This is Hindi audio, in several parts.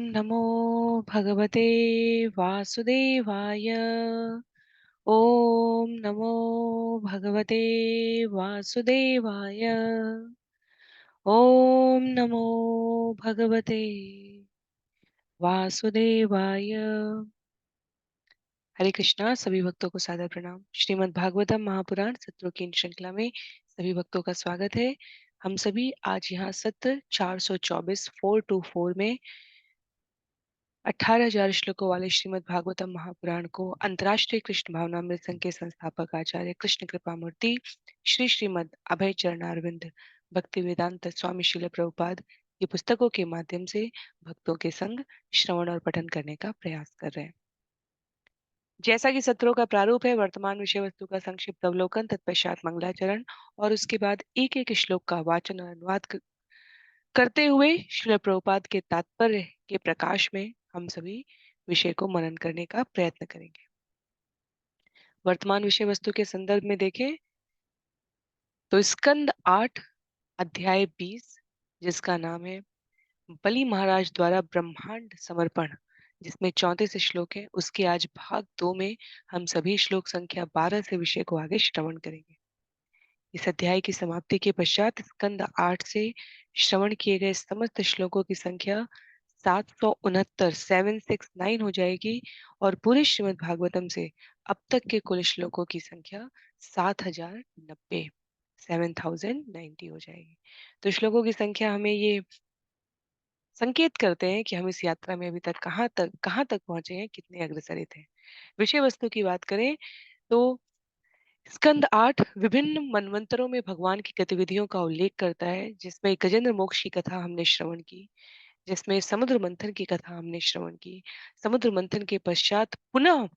नमो भगवते वासुदेवाय। ओम नमो भगवते वासुदेवाय। ओम नमो भगवते वासुदेवाय। हरे कृष्णा। सभी भक्तों को सादर प्रणाम। श्रीमद् भागवतम महापुराण सत्रों की इन श्रृंखला में सभी भक्तों का स्वागत है। हम सभी आज यहाँ सत्र 424 424 में 18,000 श्लोकों वाले श्रीमद् भागवतम महापुराण को अंतर्राष्ट्रीय कृष्ण भावनामृत संघ के संस्थापक आचार्य कृष्ण कृपा मूर्ति श्री श्रीमद् अभय चरणारविंद भक्ति वेदांत स्वामी श्रील प्रभुपाद की पुस्तकों के माध्यम से भक्तों के संग श्रवण और पठन करने का प्रयास कर रहे हैं। जैसा कि सत्रों का प्रारूप है, वर्तमान विषय वस्तु का संक्षिप्त अवलोकन, तत्पश्चात मंगलाचरण और उसके बाद एक एक श्लोक का वाचन और अनुवाद करते हुए श्रील प्रभुपाद के तात्पर्य के प्रकाश में हम सभी विषय को मनन करने का प्रयत्न करेंगे। वर्तमान विषय वस्तु के संदर्भ में देखें तो स्कंद 8 अध्याय 20 जिसका नाम है बलि महाराज द्वारा ब्रह्मांड समर्पण, जिसमें 34 श्लोक है, उसके आज भाग 2 में हम सभी श्लोक संख्या 12 से विषय को आगे श्रवण करेंगे। इस अध्याय की समाप्ति के पश्चात स्कंद 8 से श्रवण किए गए समस्त श्लोकों की संख्या 769 769 हो जाएगी और पूरे श्रीमद् भागवतम से अब तक के कुल श्लोकों की संख्या 7090 7090 हो जाएगी। तो श्लोकों की संख्या हमें ये संकेत करते हैं कि हम इस यात्रा में अभी तक कहाँ तक पहुंचे हैं, कितने अग्रसरित हैं। विषय वस्तु की बात करें तो स्कंद 8 विभिन्न मनवंतरों में भगवान की गतिविधियों का उल्लेख करता है, जिसमें गजेंद्र मोक्ष की कथा हमने श्रवण की, जिसमें समुद्र मंथन की कथा हमने श्रवण की। समुद्र मंथन के पश्चात पुनः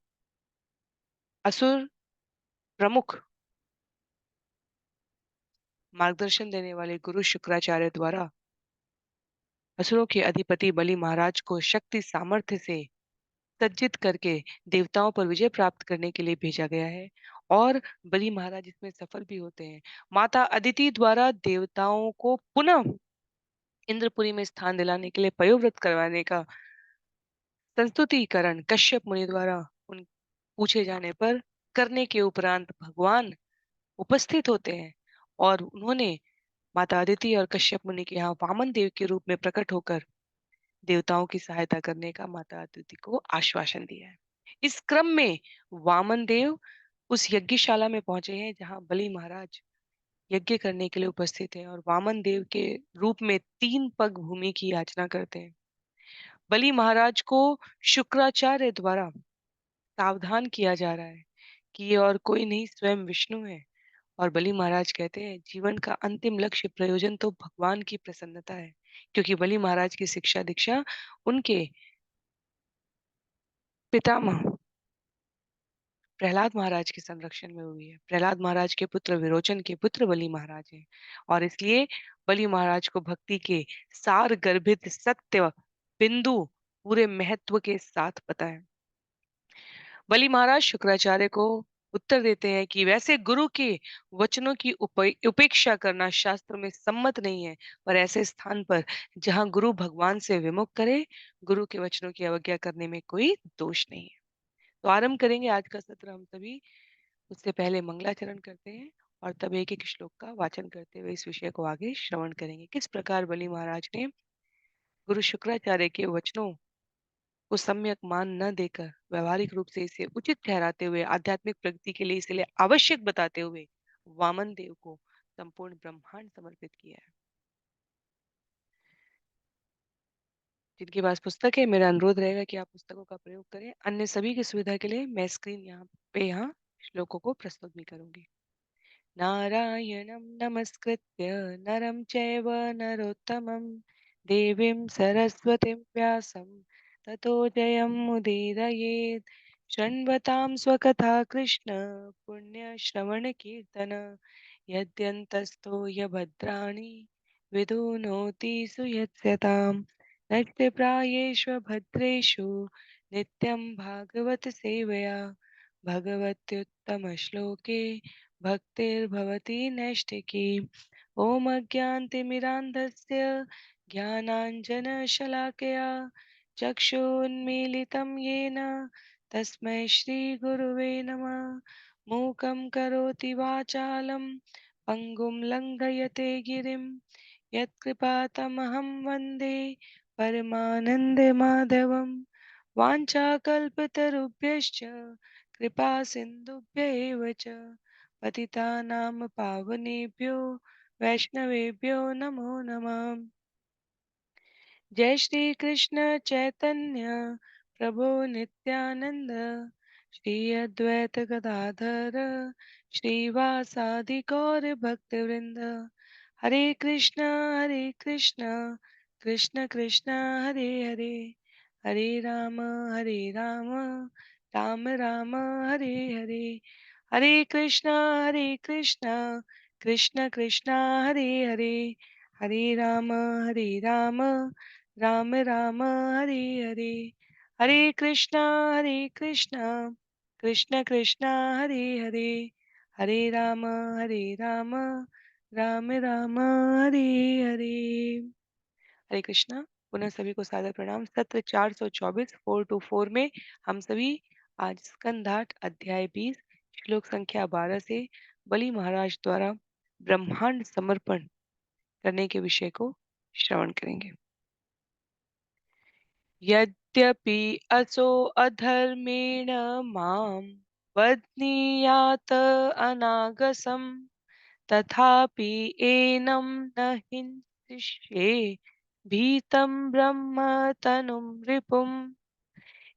असुर प्रमुख मार्गदर्शन देने वाले गुरु शुक्राचार्य द्वारा असुरों के अधिपति बलि महाराज को शक्ति सामर्थ्य से सज्जित करके देवताओं पर विजय प्राप्त करने के लिए भेजा गया है और बलि महाराज इसमें सफल भी होते हैं। माता अदिति द्वारा देवताओं को पुनः इंद्रपुरी में स्थान दिलाने के लिए पयोव्रत करवाने का संस्तुतिकरण कश्यप मुनि द्वारा उन पूछे जाने पर करने के उपरांत भगवान उपस्थित होते हैं और उन्होंने माता अदिति और कश्यप मुनि के यहाँ वामन देव के रूप में प्रकट होकर देवताओं की सहायता करने का माता अदिति को आश्वासन दिया है। इस क्रम में वामन देव उस यज्ञशाला में पहुंचे हैं जहां बलि महाराज यज्ञ करने के लिए उपस्थित हैं और वामन देव के रूप में 3 पग भूमि की याचना करते हैं। बलि महाराज को शुक्राचार्य द्वारा सावधान किया जा रहा है कि ये और कोई नहीं स्वयं विष्णु है और बलि महाराज कहते हैं जीवन का अंतिम लक्ष्य प्रयोजन तो भगवान की प्रसन्नता है, क्योंकि बलि महाराज की शिक्षा दीक्षा उनके पितामह प्रहलाद महाराज के संरक्षण में हुई है। प्रहलाद महाराज के पुत्र विरोचन के पुत्र बलि महाराज हैं और इसलिए बलि महाराज को भक्ति के सार गर्भित सत्य बिंदु पूरे महत्व के साथ पता है। बलि महाराज शुक्राचार्य को उत्तर देते हैं कि वैसे गुरु के वचनों की उपेक्षा करना शास्त्र में सम्मत नहीं है, पर ऐसे स्थान पर जहां गुरु भगवान से विमुख करे, गुरु के वचनों की अवज्ञा करने में कोई दोष नहीं है। तो आरंभ करेंगे आज का सत्र हम सभी। उससे पहले मंगलाचरण करते हैं और तब एक एक श्लोक का वाचन करते हुए इस विषय को आगे श्रवण करेंगे। किस प्रकार बलि महाराज ने गुरु शुक्राचार्य के वचनों को सम्यक मान न देकर व्यवहारिक रूप से इसे उचित ठहराते हुए आध्यात्मिक प्रगति के लिए इसलिए आवश्यक बताते हुए वामन देव को संपूर्ण ब्रह्मांड समर्पित किया है। जिनके पास पुस्तक है, मेरा अनुरोध रहेगा कि आप पुस्तकों का प्रयोग करें। अन्य सभी की सुविधा के लिए मैं स्क्रीन यहाँ श्लोकों को प्रस्तुत भी करूंगी। नारायणं नमस्कृत्य नरं चैव नरोत्तमं देवीं सरस्वतीं व्यासं ततो जयमुदीरयेत्। शृण्वतां स्वकथा कृष्ण पुण्यश्रवणकीर्तन यद्यन्तस्तो यभद्राणि विदुनोति सुयत्स्यताम्। नष्टप्रायेष्व भद्रेषु नित्यं भागवत सेवया भगवत्युत्तमश्लोके भक्तिर्भवति नैष्ठिकी। ॐ अज्ञानतिमिरान्धस्य ज्ञानाञ्जनशलाकया चक्षुन्मीलितं येन तस्मै श्रीगुरुवे नमः। मूकं करोति वाचालं पङ्गुं लङ्घयते गिरिं यत्कृपातमहं वन्दे परमानन्दमाधवम्। वाञ्छाकल्पतरुभ्यश्च कृपा सिन्धुभ्य एव च पतितानां पावनेभ्यो वैष्णवेभ्यो नमो नमः। जय श्री कृष्ण चैतन्य प्रभु नित्यानंद श्री अद्वैत गदाधर श्रीवासादि गौर भक्त वृंद। हरे कृष्ण कृष्ण कृष्ण हरे हरे, हरे राम राम राम हरे हरे। हरे कृष्ण कृष्ण कृष्ण हरे हरे, हरे राम राम राम हरे हरे। हरे कृष्णा कृष्ण कृष्ण हरे हरे, हरे राम राम राम हरे हरे। हरे कृष्णा। पुनः सभी को सादर प्रणाम। सत्र 424 424 में हम सभी आज स्कंधाठ अध्याय 20 श्लोक संख्या 12 से बलि महाराज द्वारा ब्रह्मांड समर्पण करने के विषय को श्रवण करेंगे। यद्यपि असो अधर्मेण मां बध्नीयात् अनागसं तथापि एनं न हिंसिष्ये भीतं ब्रह्म तनुं रिपुम्।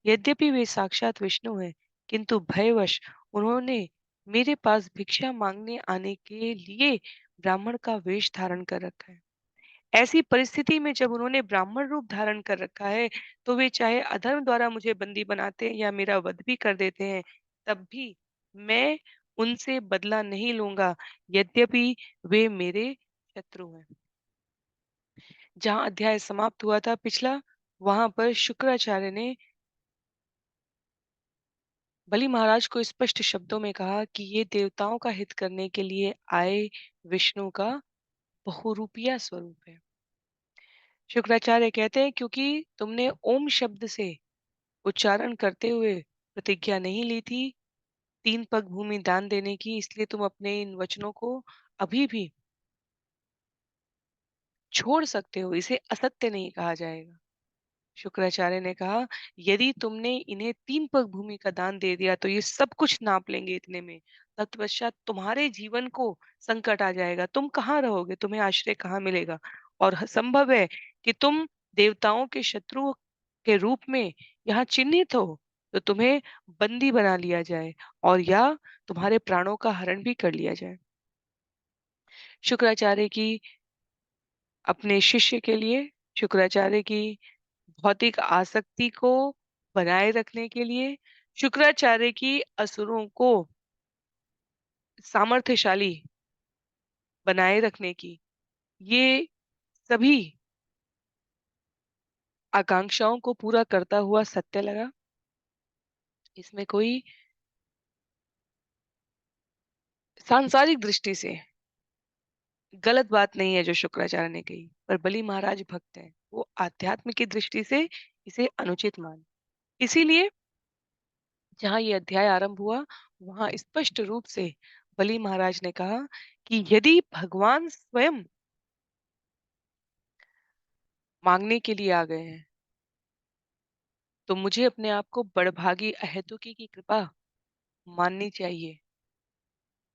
यद्यपि वे साक्षात विष्णु हैं, किंतु भयवश उन्होंने मेरे पास भिक्षा मांगने आने के लिए ब्राह्मण का वेश धारण कर रखा है। ऐसी परिस्थिति में जब उन्होंने ब्राह्मण रूप धारण कर रखा है, तो वे चाहे अधर्म द्वारा मुझे बंदी बनाते हैं या मेरा वध भी कर देते हैं, तब भी मैं उनसे बदला नहीं लूंगा, यद्यपि वे मेरे शत्रु हैं। जहाँ अध्याय समाप्त हुआ था पिछला, वहां पर शुक्राचार्य ने बलि महाराज को स्पष्ट शब्दों में कहा कि ये देवताओं का हित करने के लिए आए विष्णु का बहुरूपिया स्वरूप है। शुक्राचार्य कहते हैं क्योंकि तुमने ओम शब्द से उच्चारण करते हुए प्रतिज्ञा नहीं ली थी 3 पग भूमि दान देने की, इसलिए तुम अपने इन वचनों को अभी भी छोड़ सकते हो, इसे असत्य नहीं कहा जाएगा। शुक्राचार्य ने कहा यदि तुमने इन्हें 3 पग भूमि का दान दे दिया तो ये सब कुछ नाप लेंगे इतने में, तत्पश्चात तुम्हारे जीवन को संकट आ जाएगा, तुम कहाँ रहोगे, तुम्हें आश्रय कहाँ मिलेगा, और संभव है कि तुम देवताओं के शत्रु के रूप में यहाँ चिन्हित हो, तो तुम्हें बंदी बना लिया जाए और या तुम्हारे प्राणों का हरण भी कर लिया जाए। शुक्राचार्य की अपने शिष्य के लिए, शुक्राचार्य की भौतिक आसक्ति को बनाए रखने के लिए, शुक्राचार्य की असुरों को सामर्थ्यशाली बनाए रखने की, ये सभी आकांक्षाओं को पूरा करता हुआ सत्य लगा। इसमें कोई सांसारिक दृष्टि से गलत बात नहीं है जो शुक्राचार्य ने कही, पर बलि महाराज भक्त हैं, वो आध्यात्म की दृष्टि से इसे अनुचित मान। इसीलिए जहाँ ये अध्याय आरंभ हुआ, वहां स्पष्ट रूप से बलि महाराज ने कहा कि यदि भगवान स्वयं मांगने के लिए आ गए हैं, तो मुझे अपने आप को बड़भागी अहेतुकी की कृपा माननी चाहिए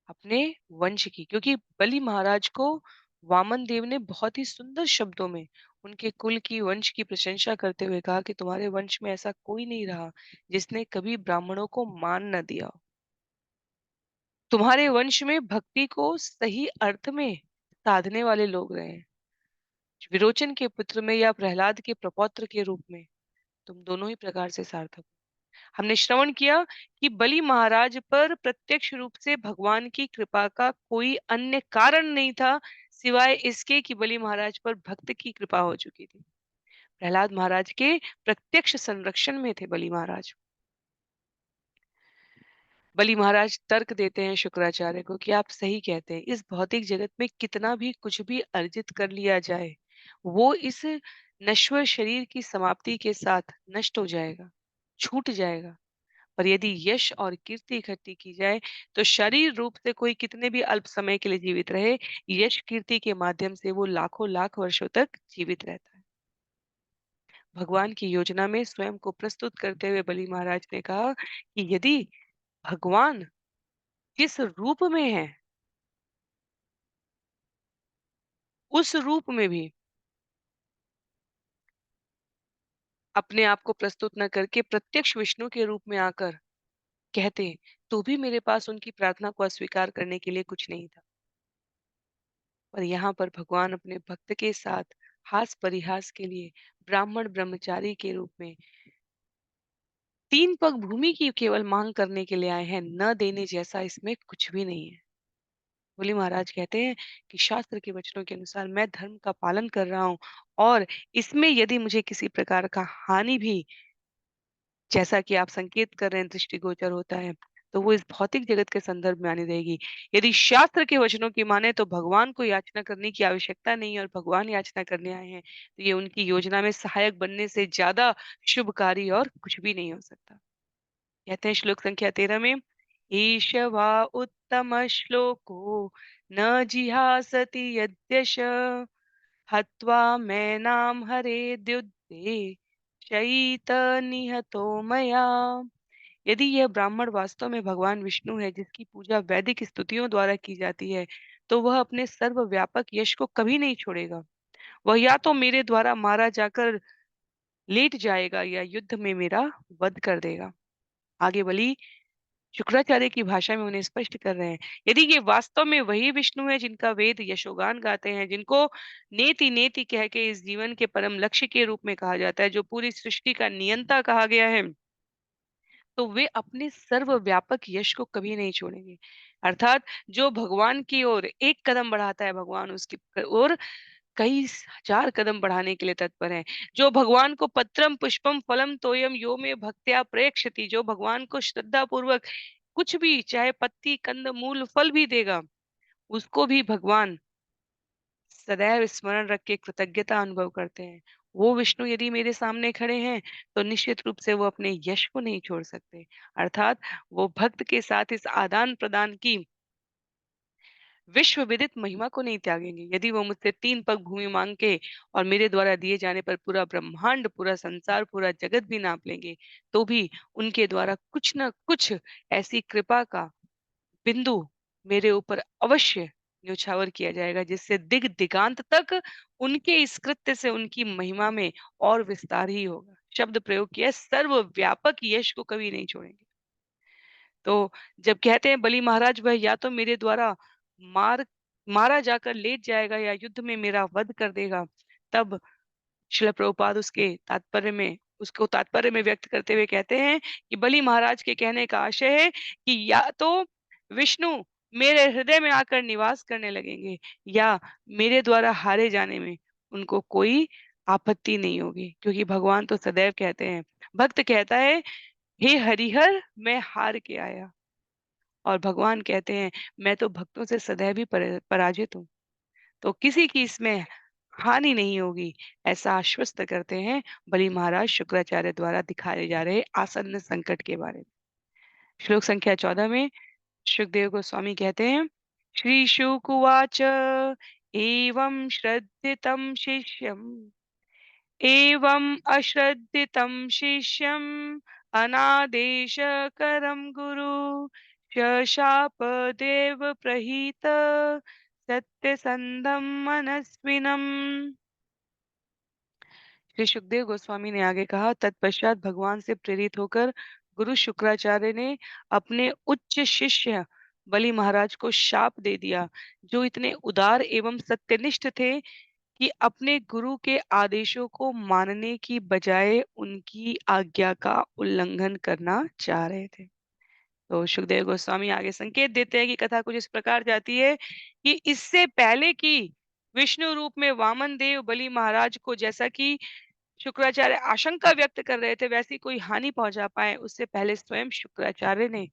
अपने वंश की, क्योंकि बलि महाराज को वामन देव ने बहुत ही सुंदर शब्दों में उनके कुल की वंश की प्रशंसा करते हुए कहा कि तुम्हारे वंश में ऐसा कोई नहीं रहा जिसने कभी ब्राह्मणों को मान न दिया हो। तुम्हारे वंश में भक्ति को सही अर्थ में साधने वाले लोग रहे हैं। विरोचन के पुत्र में या प्रहलाद के प्रपौत्र के रूप में तुम दोनों ही प्रकार से सार्थक हो। हमने श्रवण किया कि बलि महाराज पर प्रत्यक्ष रूप से भगवान की कृपा का कोई अन्य कारण नहीं था सिवाय इसके कि बलि महाराज पर भक्त की कृपा हो चुकी थी। प्रहलाद महाराज के प्रत्यक्ष संरक्षण में थे बलि महाराज। बलि महाराज तर्क देते हैं शुक्राचार्य को कि आप सही कहते हैं, इस भौतिक जगत में कितना भी कुछ भी अर्जित कर लिया जाए, वो इस नश्वर शरीर की समाप्ति के साथ नष्ट हो जाएगा, छूट जाएगा। पर यदि यश और कीर्ति इकट्ठी की जाए, तो शरीर रूप से कोई कितने भी अल्प समय के लिए जीवित रहे, यश कीर्ति के माध्यम से वो लाखों लाख वर्षों तक जीवित रहता है। भगवान की योजना में स्वयं को प्रस्तुत करते हुए बलि महाराज ने कहा कि यदि भगवान किस रूप में है, उस रूप में भी अपने आप को प्रस्तुत न करके प्रत्यक्ष विष्णु के रूप में आकर कहते, तो भी मेरे पास उनकी प्रार्थना को अस्वीकार करने के लिए कुछ नहीं था। पर यहाँ पर भगवान अपने भक्त के साथ हास परिहास के लिए ब्राह्मण ब्रह्मचारी के रूप में 3 पग भूमि की केवल मांग करने के लिए आए हैं, न देने जैसा इसमें कुछ भी नहीं है। बोली महाराज कहते हैं कि शास्त्र के वचनों के अनुसार मैं धर्म का पालन कर रहा हूँ, और इसमें यदि मुझे किसी प्रकार का हानि भी, जैसा कि आप संकेत कर रहे हैं, दृष्टिगोचर होता है, तो वो इस भौतिक जगत के संदर्भ में आनी रहेगी। यदि शास्त्र के वचनों की माने तो भगवान को याचना करने की आवश्यकता नहीं है, और भगवान याचना करने आए हैं, तो ये उनकी योजना में सहायक बनने से ज्यादा शुभकारी और कुछ भी नहीं हो सकता। कहते हैं श्लोक संख्या 13 में, ईश वा उत्तम श्लोको न जिहासति यद्यश हत्वा मैनाम हरेद्युद्धे शयित निहतो मया। यदि यह ब्राह्मण वास्तव में भगवान विष्णु है, जिसकी पूजा वैदिक स्तुतियों द्वारा की जाती है, तो वह अपने सर्वव्यापक यश को कभी नहीं छोड़ेगा। वह या तो मेरे द्वारा मारा जाकर लेट जाएगा, या युद्ध में मेरा वध कर देगा। आगे बलि शुक्राचार्य की भाषा में उन्हें स्पष्ट कर रहे हैं, यदि ये वास्तव में वही विष्णु है जिनका वेद यशोगान गाते हैं, जिनको नेति नेति कह के इस जीवन के परम लक्ष्य के रूप में कहा जाता है, जो पूरी सृष्टि का नियंता कहा गया है, तो वे अपने सर्वव्यापक यश को कभी नहीं छोड़ेंगे। अर्थात जो भगवान की ओर एक कदम बढ़ाता है, भगवान उसकी ओर कई हजार कदम बढ़ाने के लिए तत्पर हैं। जो भगवान को पत्रम पुष्पम फलम तोयम यो में भक्त्या प्रेक्षति, जो भगवान को श्रद्धा पूर्वक कुछ भी, चाहे पत्ती कंद मूल फल भी देगा, उसको भी भगवान सदैव स्मरण रख के कृतज्ञता अनुभव करते हैं। वो विष्णु यदि मेरे सामने खड़े हैं, तो निश्चित रूप से वो अपने यश को नहीं छोड़ सकते। अर्थात वो भक्त के साथ इस आदान प्रदान की विश्व विदित महिमा को नहीं त्यागेंगे। यदि वो मुझसे 3 पग भूमि मांग के और मेरे द्वारा दिए जाने पर पूरा ब्रह्मांड, पूरा संसार, पूरा जगत भी नाप लेंगे, तो भी उनके द्वारा कुछ न कुछ ऐसी कृपा का बिंदु मेरे ऊपर अवश्य न्योछावर किया जाएगा, जिससे दिग दिगांत तक उनके इस कृत्य से उनकी महिमा में और विस्तार ही होगा। शब्द प्रयोग किया है, सर्वव्यापक यश को कभी नहीं छोड़ेंगे। तो जब कहते हैं बलि महाराज वह या तो मेरे द्वारा मार मारा जाकर लेट जाएगा, या युद्ध में मेरा वध कर देगा, तब श्रील प्रभुपाद उसको तात्पर्य में व्यक्त करते हुए कहते हैं कि बलि महाराज के कहने का आशय है कि या तो विष्णु मेरे हृदय में आकर निवास करने लगेंगे, या मेरे द्वारा हारे जाने में उनको कोई आपत्ति नहीं होगी, क्योंकि भगवान तो सदैव कहते हैं, भक्त कहता है, हे हरिहर मैं हार के आया, और भगवान कहते हैं, मैं तो भक्तों से सदैव ही पराजित हूँ, तो किसी की इसमें हानि नहीं होगी, ऐसा आश्वस्त करते हैं बलि महाराज शुक्राचार्य द्वारा दिखाए जा रहे आसन्न संकट के बारे में। श्लोक संख्या 14 में सुखदेव गोस्वामी कहते हैं, श्री शुकुवाच एवं श्रद्धितं शिष्यम् एवम् अश्रद्धितं शिष्यम् अनादेशकरं गुरु शशाप देव प्रहीत सत्यसंधम मनस्विनम्। श्री सुखदेव गोस्वामी ने आगे कहा, तत्पश्चात भगवान से प्रेरित होकर गुरु शुक्राचार्य ने अपने उच्च शिष्य बलि महाराज को शाप दे दिया, जो इतने उदार एवं सत्यनिष्ठ थे कि अपने गुरु के आदेशों को मानने की बजाय उनकी आज्ञा का उल्लंघन करना चाह रहे थे। तो सुखदेव गोस्वामी आगे संकेत देते हैं कि कथा कुछ इस प्रकार जाती है कि इससे पहले कि विष्णु रूप में वामन देव बलि महाराज को, जैसा कि शुक्राचार्य आशंका व्यक्त कर रहे थे, वैसी कोई हानि पहुंचा पाए, उससे पहले स्वयं शुक्राचार्य ने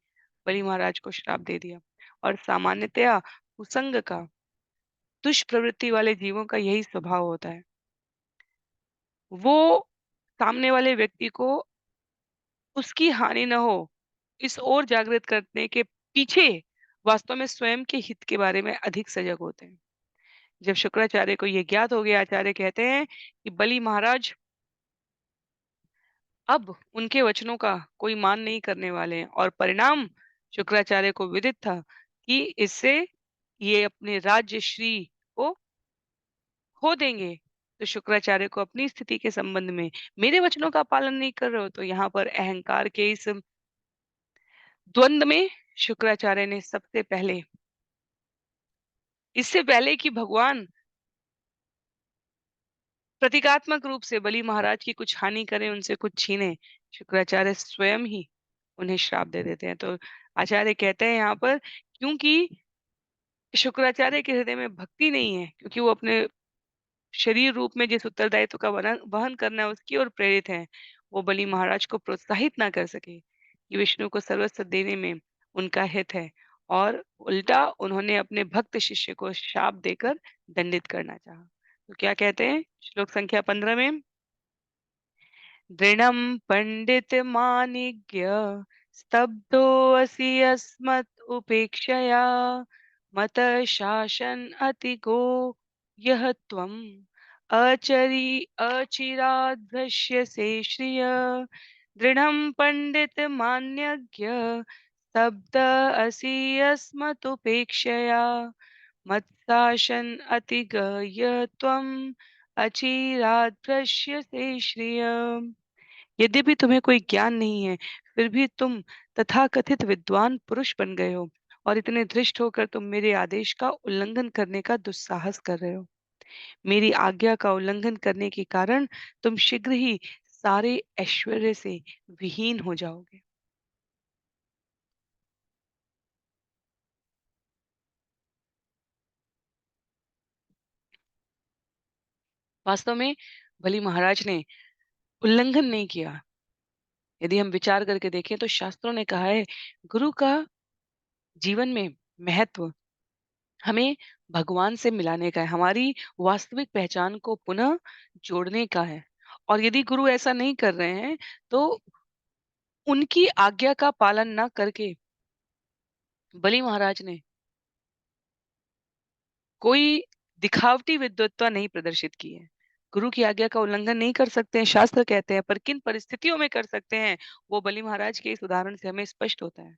बलि महाराज को श्राप दे दिया। और सामान्यतया कुसंग का, दुष्प्रवृत्ति वाले जीवों का यही स्वभाव होता है। वो सामने वाले व्यक्ति को उसकी हानि ना हो, इस ओर जागृत करने के पीछे वास्तव में स्वयं के हित के बारे में अधिक सजग होते हैं। जब शुक्राचार्य को ये ज्ञात हो गया, आचार्य कहते हैं कि बलि महाराज अब उनके वचनों का कोई मान नहीं करने वाले हैं और परिणाम शुक्राचार्य को विदित था कि इससे ये अपने राज्य श्री को खो देंगे। तो शुक्राचार्य को अपनी स्थिति के संबंध में मेरे वचनों का पालन नहीं कर रहे हो, तो यहाँ पर अहंकार के इस द्वंद में शुक्राचार्य ने सबसे पहले, इससे पहले कि भगवान प्रतीकात्मक रूप से बलि महाराज की कुछ हानि करें, उनसे कुछ छीने, शुक्राचार्य स्वयं ही उन्हें श्राप दे देते हैं। तो आचार्य कहते हैं यहाँ पर, क्योंकि शुक्राचार्य के हृदय में भक्ति नहीं है, क्योंकि वो अपने शरीर रूप में जिस उत्तरदायित्व का वहन वहन करना है उसकी ओर प्रेरित है, वो बलि महाराज को प्रोत्साहित ना कर सके कि विष्णु को सर्वस्व देने में उनका हित है, और उल्टा उन्होंने अपने भक्त शिष्य को शाप देकर दंडित करना चाहा। तो क्या कहते हैं श्लोक संख्या 15 में, दृढ़ं पण्डितमानिज्ञ स्तब्धोऽसि यस्मत् उपेक्षया मतः शासन् अतिगो यः त्वम् अचिराद्भ्रश्यसे श्रिय। दृढं पण्डितमान्यज्ञ स्तब्ध असि यस्मदुपेक्षया मत्शासन् अतिगह्य त्वम् अचिराद्भ्रश्यसे श्रिय। यद्यपि तुम्हें कोई ज्ञान नहीं है, फिर भी तुम तथाकथित विद्वान पुरुष बन गए हो और इतने धृष्ट होकर तुम मेरे आदेश का उल्लंघन करने का दुस्साहस कर रहे हो। मेरी आज्ञा का उल्लंघन करने के कारण तुम शीघ्र ही सारे ऐश्वर्य से विहीन हो जाओगे। वास्तव में बलि महाराज ने उल्लंघन नहीं किया। यदि हम विचार करके देखें तो शास्त्रों ने कहा है, गुरु का जीवन में महत्व हमें भगवान से मिलाने का है, हमारी वास्तविक पहचान को पुनः जोड़ने का है। और यदि गुरु ऐसा नहीं कर रहे हैं, तो उनकी आज्ञा का पालन ना करके बलि महाराज ने कोई दिखावटी विद्वत्ता नहीं प्रदर्शित की है। गुरु की आज्ञा का उल्लंघन नहीं कर सकते हैं, शास्त्र कहते हैं, पर किन परिस्थितियों में कर सकते हैं, वो बलि महाराज के इस उदाहरण से हमें स्पष्ट होता है।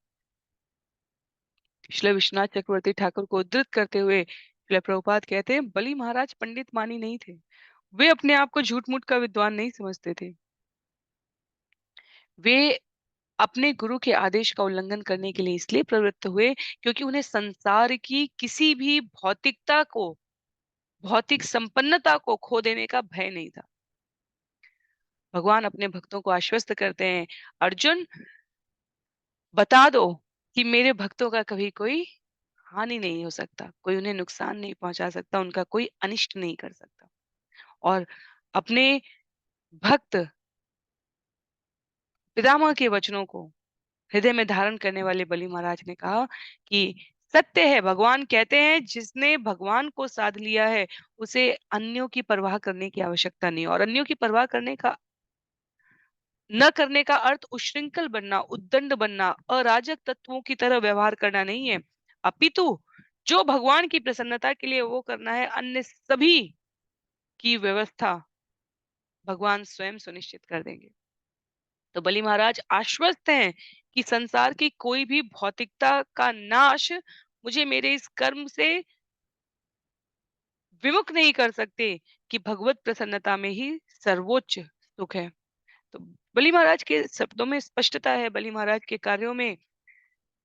श्रील विश्वनाथ चक्रवर्ती ठाकुर को उद्धृत करते हुए श्रील प्रभुपाद कहते हैं, बलि महाराज पंडित मानी नहीं थे। वे अपने आप को झूठ-मूठ का विद्वान नहीं समझते थे। वे अपने गुरु के आदेश का उल्लंघन करने के लिए इसलिए प्रवृत्त हुए, क्योंकि उन्हें संसार की किसी भी भौतिकता को, भौतिक संपन्नता को खो देने का भय नहीं था। भगवान अपने भक्तों को आश्वस्त करते हैं, अर्जुन बता दो कि मेरे भक्तों का कभी कोई हानि नहीं हो सकता, कोई उन्हें नुकसान नहीं पहुंचा सकता, उनका कोई अनिष्ट नहीं कर सकता। और अपने भक्त पितामह के वचनों को हृदय में धारण करने वाले बलि महाराज ने कहा कि सत्य है, भगवान कहते हैं जिसने भगवान को साध लिया है उसे अन्यों की परवाह करने की आवश्यकता नहीं, और अन्यों की परवाह करने का न करने का अर्थ उच्छृंखल बनना, उद्दंड बनना, अराजक तत्वों की तरह व्यवहार करना नहीं है, अपितु जो भगवान की प्रसन्नता के लिए वो करना है, अन्य सभी की व्यवस्था भगवान स्वयं सुनिश्चित कर देंगे। तो बलि महाराज आश्वस्त हैं कि संसार की कोई भी भौतिकता का नाश मुझे मेरे इस कर्म से विमुख नहीं कर सकते कि भगवत प्रसन्नता में ही सर्वोच्च सुख है। तो बलि महाराज के शब्दों में स्पष्टता है, बलि महाराज के कार्यों में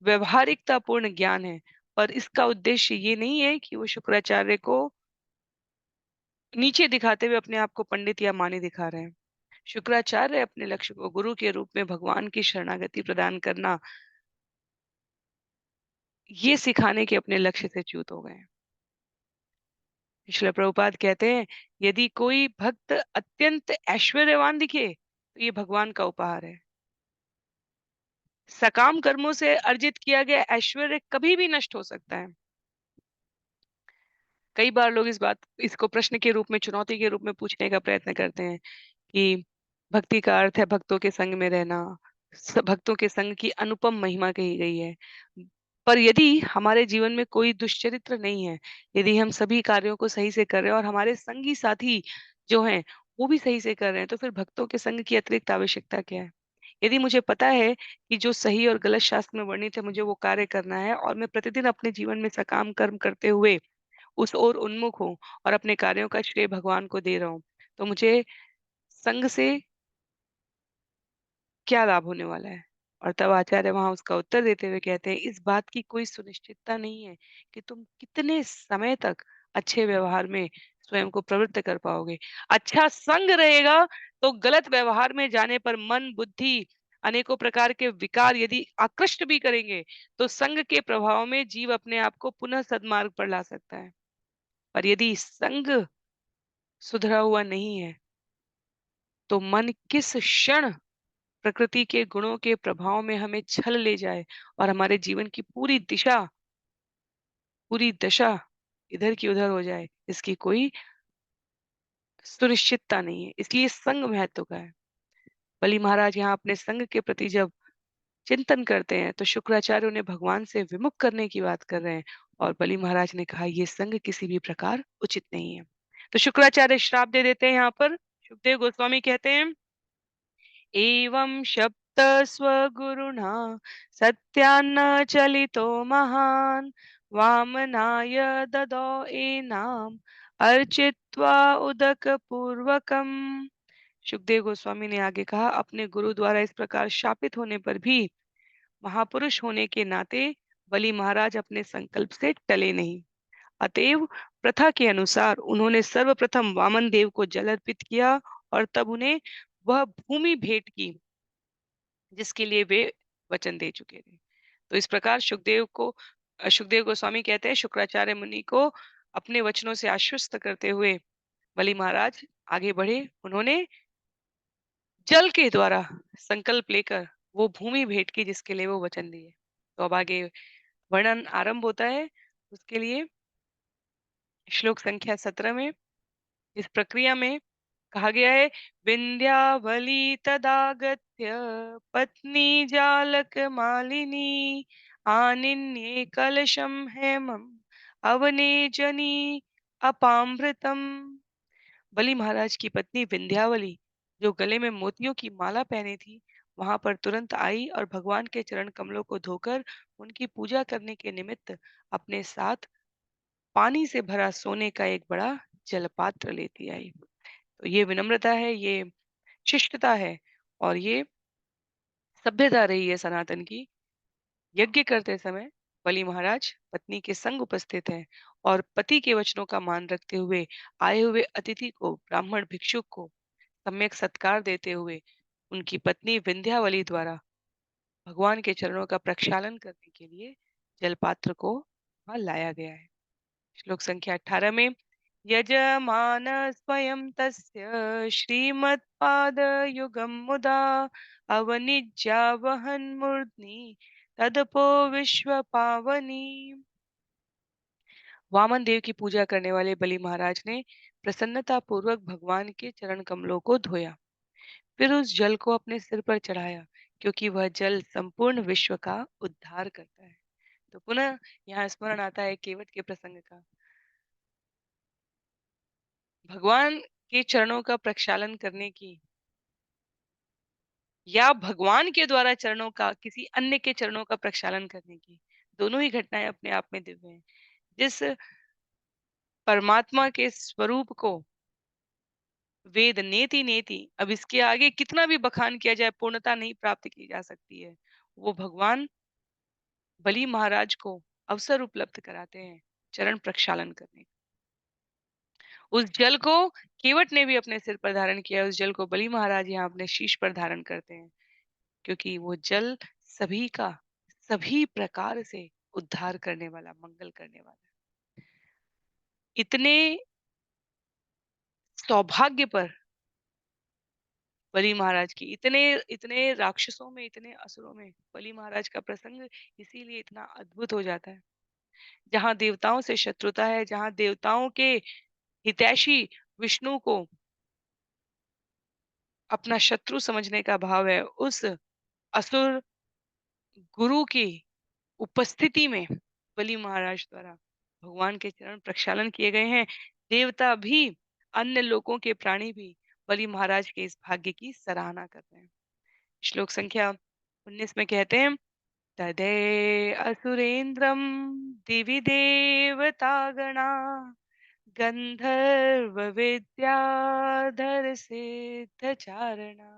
व्यवहारिकता पूर्ण ज्ञान है, पर इसका उद्देश्य ये नहीं है कि वो शुक्राचार्य को नीचे दिखाते हुए अपने आप को पंडित या मानी दिखा रहे हैं। शुक्राचार्य अपने लक्ष्य को गुरु के रूप में भगवान की शरणागति प्रदान करना, ये सिखाने के अपने लक्ष्य से च्युत हो गए हैं। श्रील प्रभुपाद कहते हैं, यदि कोई भक्त अत्यंत ऐश्वर्यवान दिखे तो ये भगवान का उपहार है। सकाम कर्मों से अर्जित किया गया ऐश्वर्य कभी भी नष्ट हो सकता है। कई बार लोग इसको प्रश्न के रूप में, चुनौती के रूप में पूछने का प्रयत्न करते हैं कि भक्ति का अर्थ है भक्तों के संग में रहना। भक्तों के संग की अनुपम महिमा कही गई है। पर यदि हमारे जीवन में कोई दुष्चरित्र नहीं है, यदि हम सभी कार्यों को सही से कर रहे हैं और हमारे संगी साथी जो हैं वो भी सही से कर रहे हैं, तो फिर भक्तों के संग की अतिरिक्त आवश्यकता क्या है? यदि मुझे पता है कि जो सही और गलत शास्त्र में वर्णित है मुझे वो कार्य करना है और मैं प्रतिदिन अपने जीवन में सकाम कर्म करते हुए उस ओर उन्मुख हूँ और अपने कार्यों का श्रेय भगवान को दे रहा हूँ, तो मुझे संग से क्या लाभ होने वाला है? और तब आचार्य वहाँ उसका उत्तर देते हुए कहते हैं, इस बात की कोई सुनिश्चितता नहीं है कि तुम कितने समय तक अच्छे व्यवहार में स्वयं को प्रवृत्त कर पाओगे। अच्छा संग रहेगा तो गलत व्यवहार में जाने पर मन, बुद्धि, अनेकों प्रकार के विकार यदि आकृष्ट भी करेंगे, तो संग के प्रभाव में जीव अपने आप को पुनः सद्मार्ग पर ला सकता है। पर यदि संग सुधरा हुआ नहीं है, तो मन किस क्षण प्रकृति के गुणों के प्रभाव में हमें छल ले जाए और हमारे जीवन की पूरी दशा इधर की उधर हो जाए, इसकी कोई सुनिश्चितता नहीं है। इसलिए संग महत्व का है। बलि महाराज यहाँ अपने संग के प्रति जब चिंतन करते हैं, तो शुक्राचार्य उन्हें भगवान से विमुख करने की बात कर रहे हैं और बलि महाराज ने कहा ये संग किसी भी प्रकार उचित नहीं है। तो शुक्राचार्य श्राप दे देते हैं यहाँ पर। सुखदेव गोस्वामी कहते हैं एवं शप्त स्वगुरुणा सत्यान्न चलितो महान् वामनाय ददौ एनाम अर्चित्वा उदक पूर्वकम। सुखदेव गोस्वामी ने आगे कहा अपने गुरु द्वारा इस प्रकार शापित होने पर भी महापुरुष होने के नाते बलि महाराज अपने संकल्प से टले नहीं। अतएव प्रथा के अनुसार उन्होंने सर्वप्रथम वामन देव को जल अर्पित किया और तब उन्हें वह भूमि भेंट की जिसके लिए वे वचन दे चुके थे। तो इस प्रकार सुखदेव गोस्वामी कहते हैं शुक्राचार्य मुनि को अपने वचनों से आश्वस्त करते हुए बलि महाराज आगे बढ़े। उन्होंने जल के द्वारा संकल्प लेकर वो भूमि भेंट की जिसके लिए वो वचन दिए। तो अब आगे वर्णन आरंभ होता है। उसके लिए श्लोक संख्या 17 में इस प्रक्रिया में कहा गया है विंध्यावली तदागत्य पत्नी जालक मालिनी आनिन्ये कलशम हेमम अवने जनी अपामृतम। बलि महाराज की पत्नी विंध्यावली जो गले में मोतियों की माला पहनी थी वहां पर तुरंत आई और भगवान के चरण कमलों को धोकर उनकी पूजा करने के निमित्त अपने साथ पानी से भरा सोने का एक बड़ा जलपात्र लेती आई। तो ये विनम्रता है, ये शिष्टता है और ये सभ्यता रही है सनातन की। यज्ञ करते समय बलि महाराज पत्नी के संग उपस्थित हैं और पति के वचनों का मान रखते हुए आए हुए अतिथि को ब्राह्मण भिक्षुक को सम्यक सत्कार देते हुए उनकी पत्नी विंध्यावली द्वारा भगवान के चरणों का प्रक्षालन करने के लिए जलपात्र को वहां लाया गया है। श्लोक संख्या 18 में यजमान स्वयं तस्य श्रीमत्पादयुगं मुदा अवनिज्यावहन् मूर्ध्नि तदपो विश्व पावनी। वामन देव की पूजा करने वाले बलि महाराज ने प्रसन्नता पूर्वक भगवान के चरण कमलों को धोया, फिर उस जल को अपने सिर पर चढ़ाया क्योंकि वह जल संपूर्ण विश्व का उद्धार करता है। तो पुनः यहाँ स्मरण आता है केवट के प्रसंग का। भगवान के चरणों का प्रक्षालन करने की या भगवान के द्वारा चरणों का किसी अन्य के चरणों का प्रक्षालन करने की दोनों ही घटनाएं अपने आप में दिव्य हैं। जिस परमात्मा के स्वरूप को वेद नेति नेति अब इसके आगे कितना भी बखान किया जाए पूर्णता नहीं प्राप्त की जा सकती है। वो भगवान बलि महाराज को अवसर उपलब्ध कराते हैं चरण प्रक्षालन करने का। उस जल को केवट ने भी अपने सिर पर धारण किया, उस जल को बलि महाराज यहाँ अपने शीश पर धारण करते हैं क्योंकि वो जल सभी का सभी प्रकार से उद्धार करने वाला मंगल करने वाला इतने सौभाग्य पर बलि महाराज की इतने इतने राक्षसों में इतने असुरों में बलि महाराज का प्रसंग इसीलिए इतना अद्भुत हो जाता है। जहां देवताओं से शत्रुता है, जहां देवताओं के हितैषी विष्णु को अपना शत्रु समझने का भाव है, उस असुर गुरु की उपस्थिति में बलि महाराज द्वारा भगवान के चरण प्रक्षालन किए गए हैं। देवता भी, अन्य लोकों के प्राणी भी बलि महाराज के इस भाग्य की सराहना कर रहे हैं। श्लोक संख्या 19 में कहते हैं, तदे असुरेन्द्रम दिवि देवतागणा गंधर्व विद्याधर सिद्ध चारणा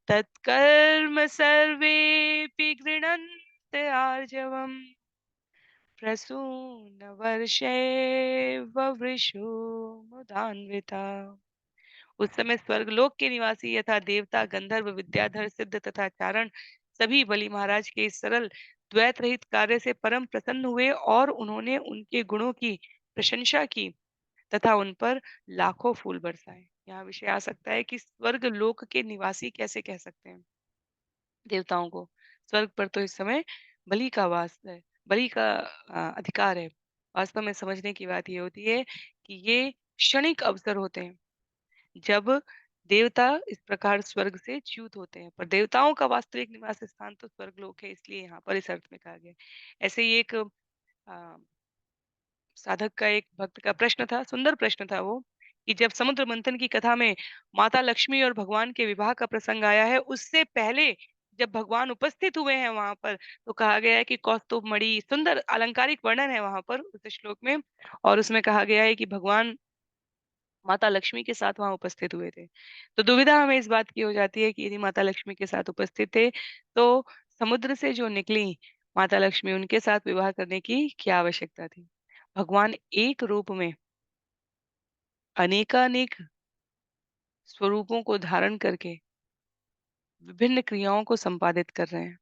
तत्कर्म सर्वेऽपि गृणन्त आर्जवम् प्रसूनवर्षेव मुदान्विता। उस समय स्वर्गलोक के निवासी यथा देवता, गंधर्व, विद्याधर, सिद्ध तथा चारण सभी बलि महाराज के इस सरल द्वैत रहित कार्य से परम प्रसन्न हुए और उन्होंने उनके गुणों की प्रशंसा की तथा उन पर लाखों फूल बरसाए। यहाँ विषय आ सकता है कि स्वर्ग लोक के निवासी कैसे कह सकते हैं देवताओं को। स्वर्ग पर तो इस समय बलि का वास है, बलि का अधिकार है। वास्तव में समझने की बात ये होती है कि ये क्षणिक अवसर होते हैं जब देवता इस प्रकार स्वर्ग से च्युत होते हैं, पर देवताओं का वास्तविक निवास स्थान तो स्वर्ग लोक है, इसलिए यहाँ पर इस अर्थ में कहा गया है। ऐसे ही एक साधक का, एक भक्त का प्रश्न था, सुंदर प्रश्न था वो, कि जब समुद्र मंथन की कथा में माता लक्ष्मी और भगवान के विवाह का प्रसंग आया है, उससे पहले जब भगवान उपस्थित हुए हैं वहां पर, तो कहा गया है कि कौस्तुभ मणि, सुंदर अलंकारिक वर्णन है वहां पर उस श्लोक में, और उसमें कहा गया है कि भगवान माता लक्ष्मी के साथ वहां उपस्थित हुए थे। तो दुविधा हमें इस बात की हो जाती है कि यदि माता लक्ष्मी के साथ उपस्थित थे, तो समुद्र से जो निकली माता लक्ष्मी, उनके साथ विवाह करने की क्या आवश्यकता थी? भगवान एक रूप में अनेकानेक स्वरूपों को धारण करके विभिन्न क्रियाओं को संपादित कर रहे हैं।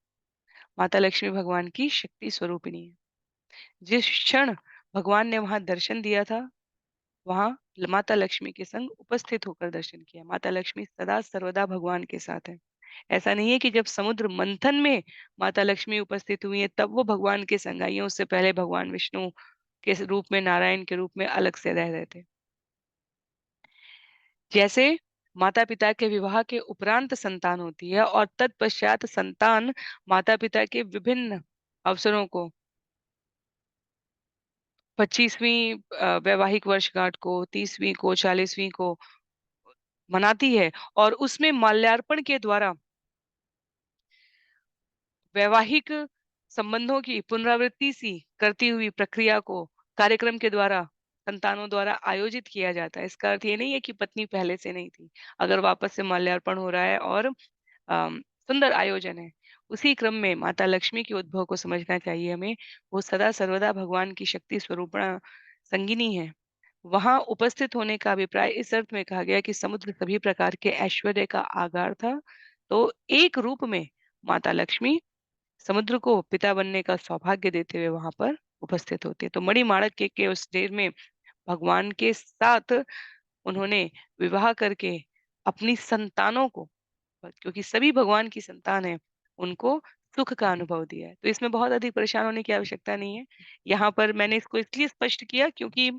माता लक्ष्मी भगवान की शक्ति स्वरूपिणी है। जिस क्षण भगवान ने वहां दर्शन दिया था, वहां माता लक्ष्मी के संग उपस्थित होकर दर्शन किया। माता लक्ष्मी सदा सर्वदा भगवान के साथ है। ऐसा नहीं है कि जब समुद्र मंथन में माता लक्ष्मी उपस्थित हुई है तब वो भगवान के संग आई हैं। उससे पहले भगवान विष्णु के रूप में, नारायण के रूप में अलग से रह रहे थे। जैसे माता-पिता के विवाह के उपरांत संतान होती है और तत्पश्चात संतान माता-पिता के विभिन्न अवसरों को, 25वीं वैवाहिक वर्षगांठ को, 30वीं को, 40वीं को मनाती है और उसमें माल्यार्पण के द्वारा वैवाहिक संबंधों की पुनरावृत्ति सी करती हुई प्रक्रिया को कार्यक्रम के द्वारा, संतानों द्वारा आयोजित किया जाता है। इसका अर्थ ये नहीं है कि पत्नी पहले से नहीं थी। अगर वापस से माल्यार्पण हो रहा है और सुंदर आयोजन है, उसी क्रम में माता लक्ष्मी के उद्भव को समझना चाहिए हमें। वो सदा सर्वदा भगवान की शक्ति स्वरूपणा संगिनी है। वहां उपस्थित होने का अभिप्राय इस अर्थ में कहा गया कि समुद्र सभी प्रकार के ऐश्वर्य का आगार था, तो एक रूप में माता लक्ष्मी समुद्र को पिता बनने का सौभाग्य देते हुए वहां पर उपस्थित होते हैं। तो मणिमाणिक के उस देर में भगवान के साथ उन्होंने विवाह करके अपनी संतानों को, क्योंकि सभी भगवान की संतान है, उनको सुख का अनुभव दिया है। तो इसमें बहुत अधिक परेशान होने की आवश्यकता नहीं है। यहाँ पर मैंने इसको इसलिए स्पष्ट किया क्योंकि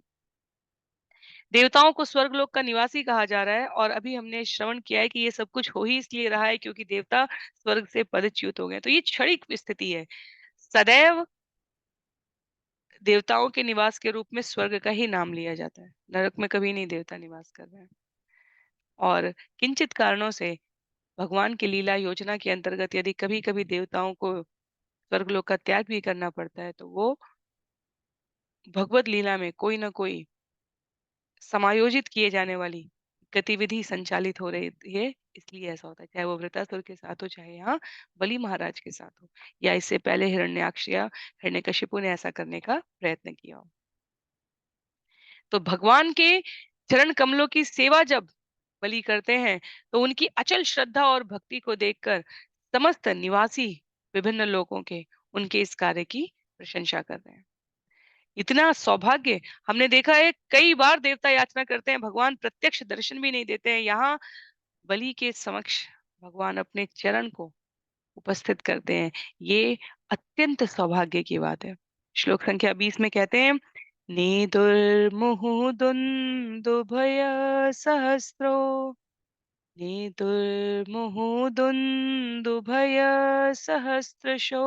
देवताओं को स्वर्गलोक का निवासी कहा जा रहा है और अभी हमने श्रवण किया है कि ये सब कुछ हो ही इसलिए रहा है क्योंकि देवता स्वर्ग से पदच्युत हो गए। तो ये क्षणिक स्थिति है। सदैव देवताओं के निवास के रूप में स्वर्ग का ही नाम लिया जाता है। नरक में कभी नहीं देवता निवास कर रहे हैं। और किंचित कारणों से भगवान की लीला योजना के अंतर्गत यदि कभी-कभी देवताओं को स्वर्गलोक का त्याग भी करना पड़ता है, तो वो भगवत लीला में कोई न कोई समायोजित किए जाने वाली गतिविधि संचालित हो रही है, इसलिए ऐसा होता है। चाहे वो वृत्रासुर के साथ हो, चाहे यहाँ बलि महाराज के साथ हो, या इससे पहले हिरण्याक्ष या हिरण्यकशिपु ने ऐसा करने का प्रयत्न किया हो। तो भगवान के चरण कमलों की सेवा जब बलि करते हैं, तो उनकी अचल श्रद्धा और भक्ति को देखकर समस्त निवासी विभिन्न लोगों के उनके इस कार्य की प्रशंसा कर रहे हैं। इतना सौभाग्य हमने देखा है, कई बार देवता याचना करते हैं, भगवान प्रत्यक्ष दर्शन भी नहीं देते हैं। यहाँ बलि के समक्ष भगवान अपने चरण को उपस्थित करते हैं। ये अत्यंत सौभाग्य की बात है। श्लोक संख्या 20 में कहते हैं, नेदुर्मुहुः दुन्दुभय सहस्रो नेतुर्मुहुदुन्दुभय सहस्रशो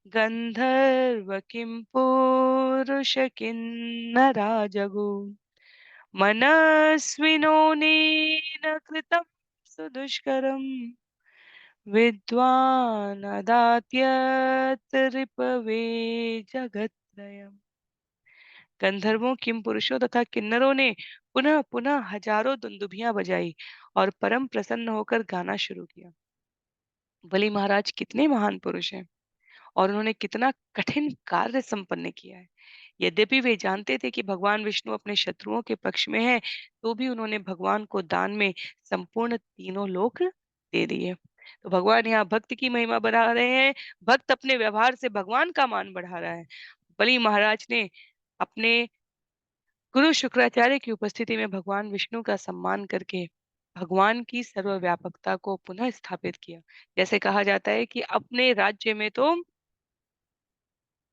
गन्धर्व किं पुरुष किन्नरा जगु मनस्विनो नेन कृतं सुदुष्करम् विद्वान् अदात्यत्र रिपवे जगत्त्रयम्। गंधर्वों किम पुरुषों तथा किन्नरों ने पुनः पुनः हजारों दुंदुभियां बजाई और परम प्रसन्न होकर गाना शुरू किया। बलि महाराज कितने महान पुरुष हैं और उन्होंने कितना कठिन कार्य संपन्न किया है। यद्यपि वे जानते थे कि भगवान विष्णु अपने शत्रुओं के पक्ष में है, तो भी उन्होंने भगवान को दान में संपूर्ण तीनों लोक दे दिए। तो भगवान यहाँ भक्त की महिमा बढ़ा रहे हैं, भक्त अपने व्यवहार से भगवान का मान बढ़ा रहा है। बलि महाराज ने अपने गुरु शुक्राचार्य की उपस्थिति में भगवान विष्णु का सम्मान करके भगवान की सर्वव्यापकता को पुनः स्थापित किया। जैसे कहा जाता है कि अपने राज्य में तो,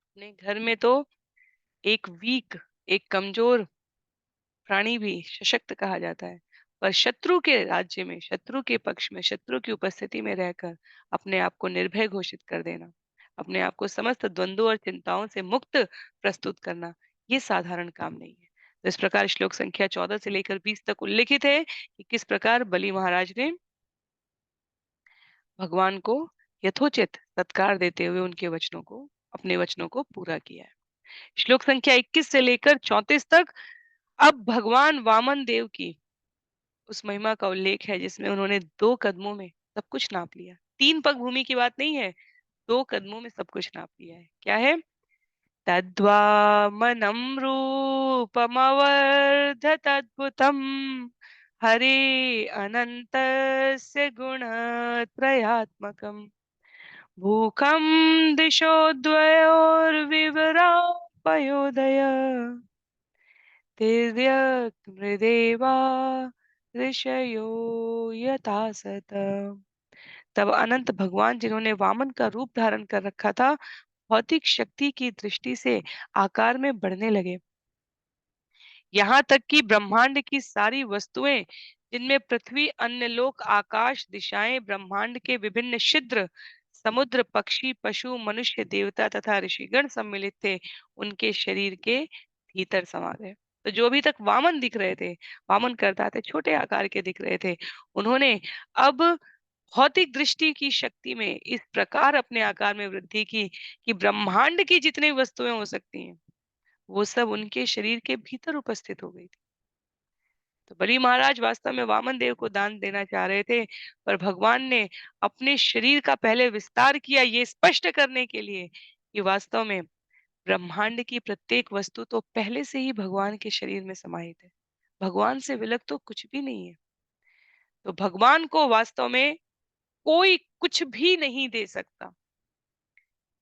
अपने घर में तो एक कमजोर प्राणी भी सशक्त कहा जाता है, पर शत्रु के राज्य में, शत्रु के पक्ष में, शत्रु की उपस्थिति में रहकर अपने आप को निर्भय घोषित कर देना, अपने आप को समस्त द्वंद्वों और चिंताओं से मुक्त प्रस्तुत करना, ये साधारण काम नहीं है। तो इस प्रकार श्लोक संख्या 14 से लेकर 20 तक उल्लिखित है कि किस प्रकार बलि महाराज ने भगवान को यथोचित सत्कार देते हुए उनके वचनों को, अपने वचनों को पूरा किया है। श्लोक संख्या 21 से लेकर 34 तक अब भगवान वामन देव की उस महिमा का उल्लेख है जिसमें उन्होंने 2 कदमों में सब कुछ नाप लिया। 3 पग भूमि की बात नहीं है, 2 कदमों में सब कुछ नाप लिया है। क्या है? तद्वामनं रूपमवर्धतद्भुतं हरे अनन्तस्य गुणत्रयात्मकम् भूखं दिशो द्वयोर्विवरापयोदय तिर्यक् मृदेवा ऋषयो यथासत। तब अनंत भगवान जिन्होंने वामन का रूप धारण कर रखा था, भौतिक शक्ति की दृष्टि से आकार में बढ़ने लगे। यहाँ तक कि ब्रह्मांड की सारी वस्तुएं, जिनमें पृथ्वी, अन्य लोक, आकाश, दिशाएं, ब्रह्मांड के विभिन्न छिद्र, समुद्र, पक्षी, पशु, मनुष्य, देवता तथा ऋषिगण सम्मिलित थे, उनके शरीर के भीतर समा गए। तो जो अभी तक वामन दिख रहे थे, वामन करता थे, छोटे आकार के दिख रहे थे, उन्होंने अब भौतिक दृष्टि की शक्ति में इस प्रकार अपने आकार में वृद्धि की कि ब्रह्मांड की जितनी वस्तुएं हो सकती हैं, वो सब उनके शरीर के भीतर उपस्थित हो गई थी। तो बलि महाराज वास्तव में वामन देव को दान देना चाह रहे थे, पर भगवान ने अपने शरीर का पहले विस्तार किया, ये स्पष्ट करने के लिए कि वास्तव में ब्रह्मांड की प्रत्येक वस्तु तो पहले से ही भगवान के शरीर में समाहित है। भगवान से विलग तो कुछ भी नहीं है। तो भगवान को वास्तव में कोई कुछ भी नहीं दे सकता,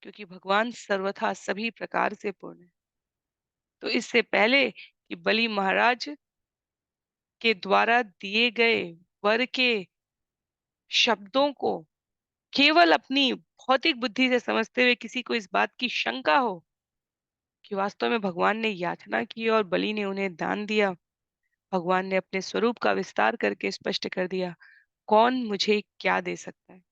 क्योंकि भगवान सर्वथा सभी प्रकार से पूर्ण है। तो इससे पहले कि बलि महाराज के द्वारा दिए गए वर के शब्दों को केवल अपनी भौतिक बुद्धि से समझते हुए किसी को इस बात की शंका हो कि वास्तव में भगवान ने याचना की और बलि ने उन्हें दान दिया, भगवान ने अपने स्वरूप का विस्तार करके स्पष्ट कर दिया, कौन मुझे क्या दे सकता है।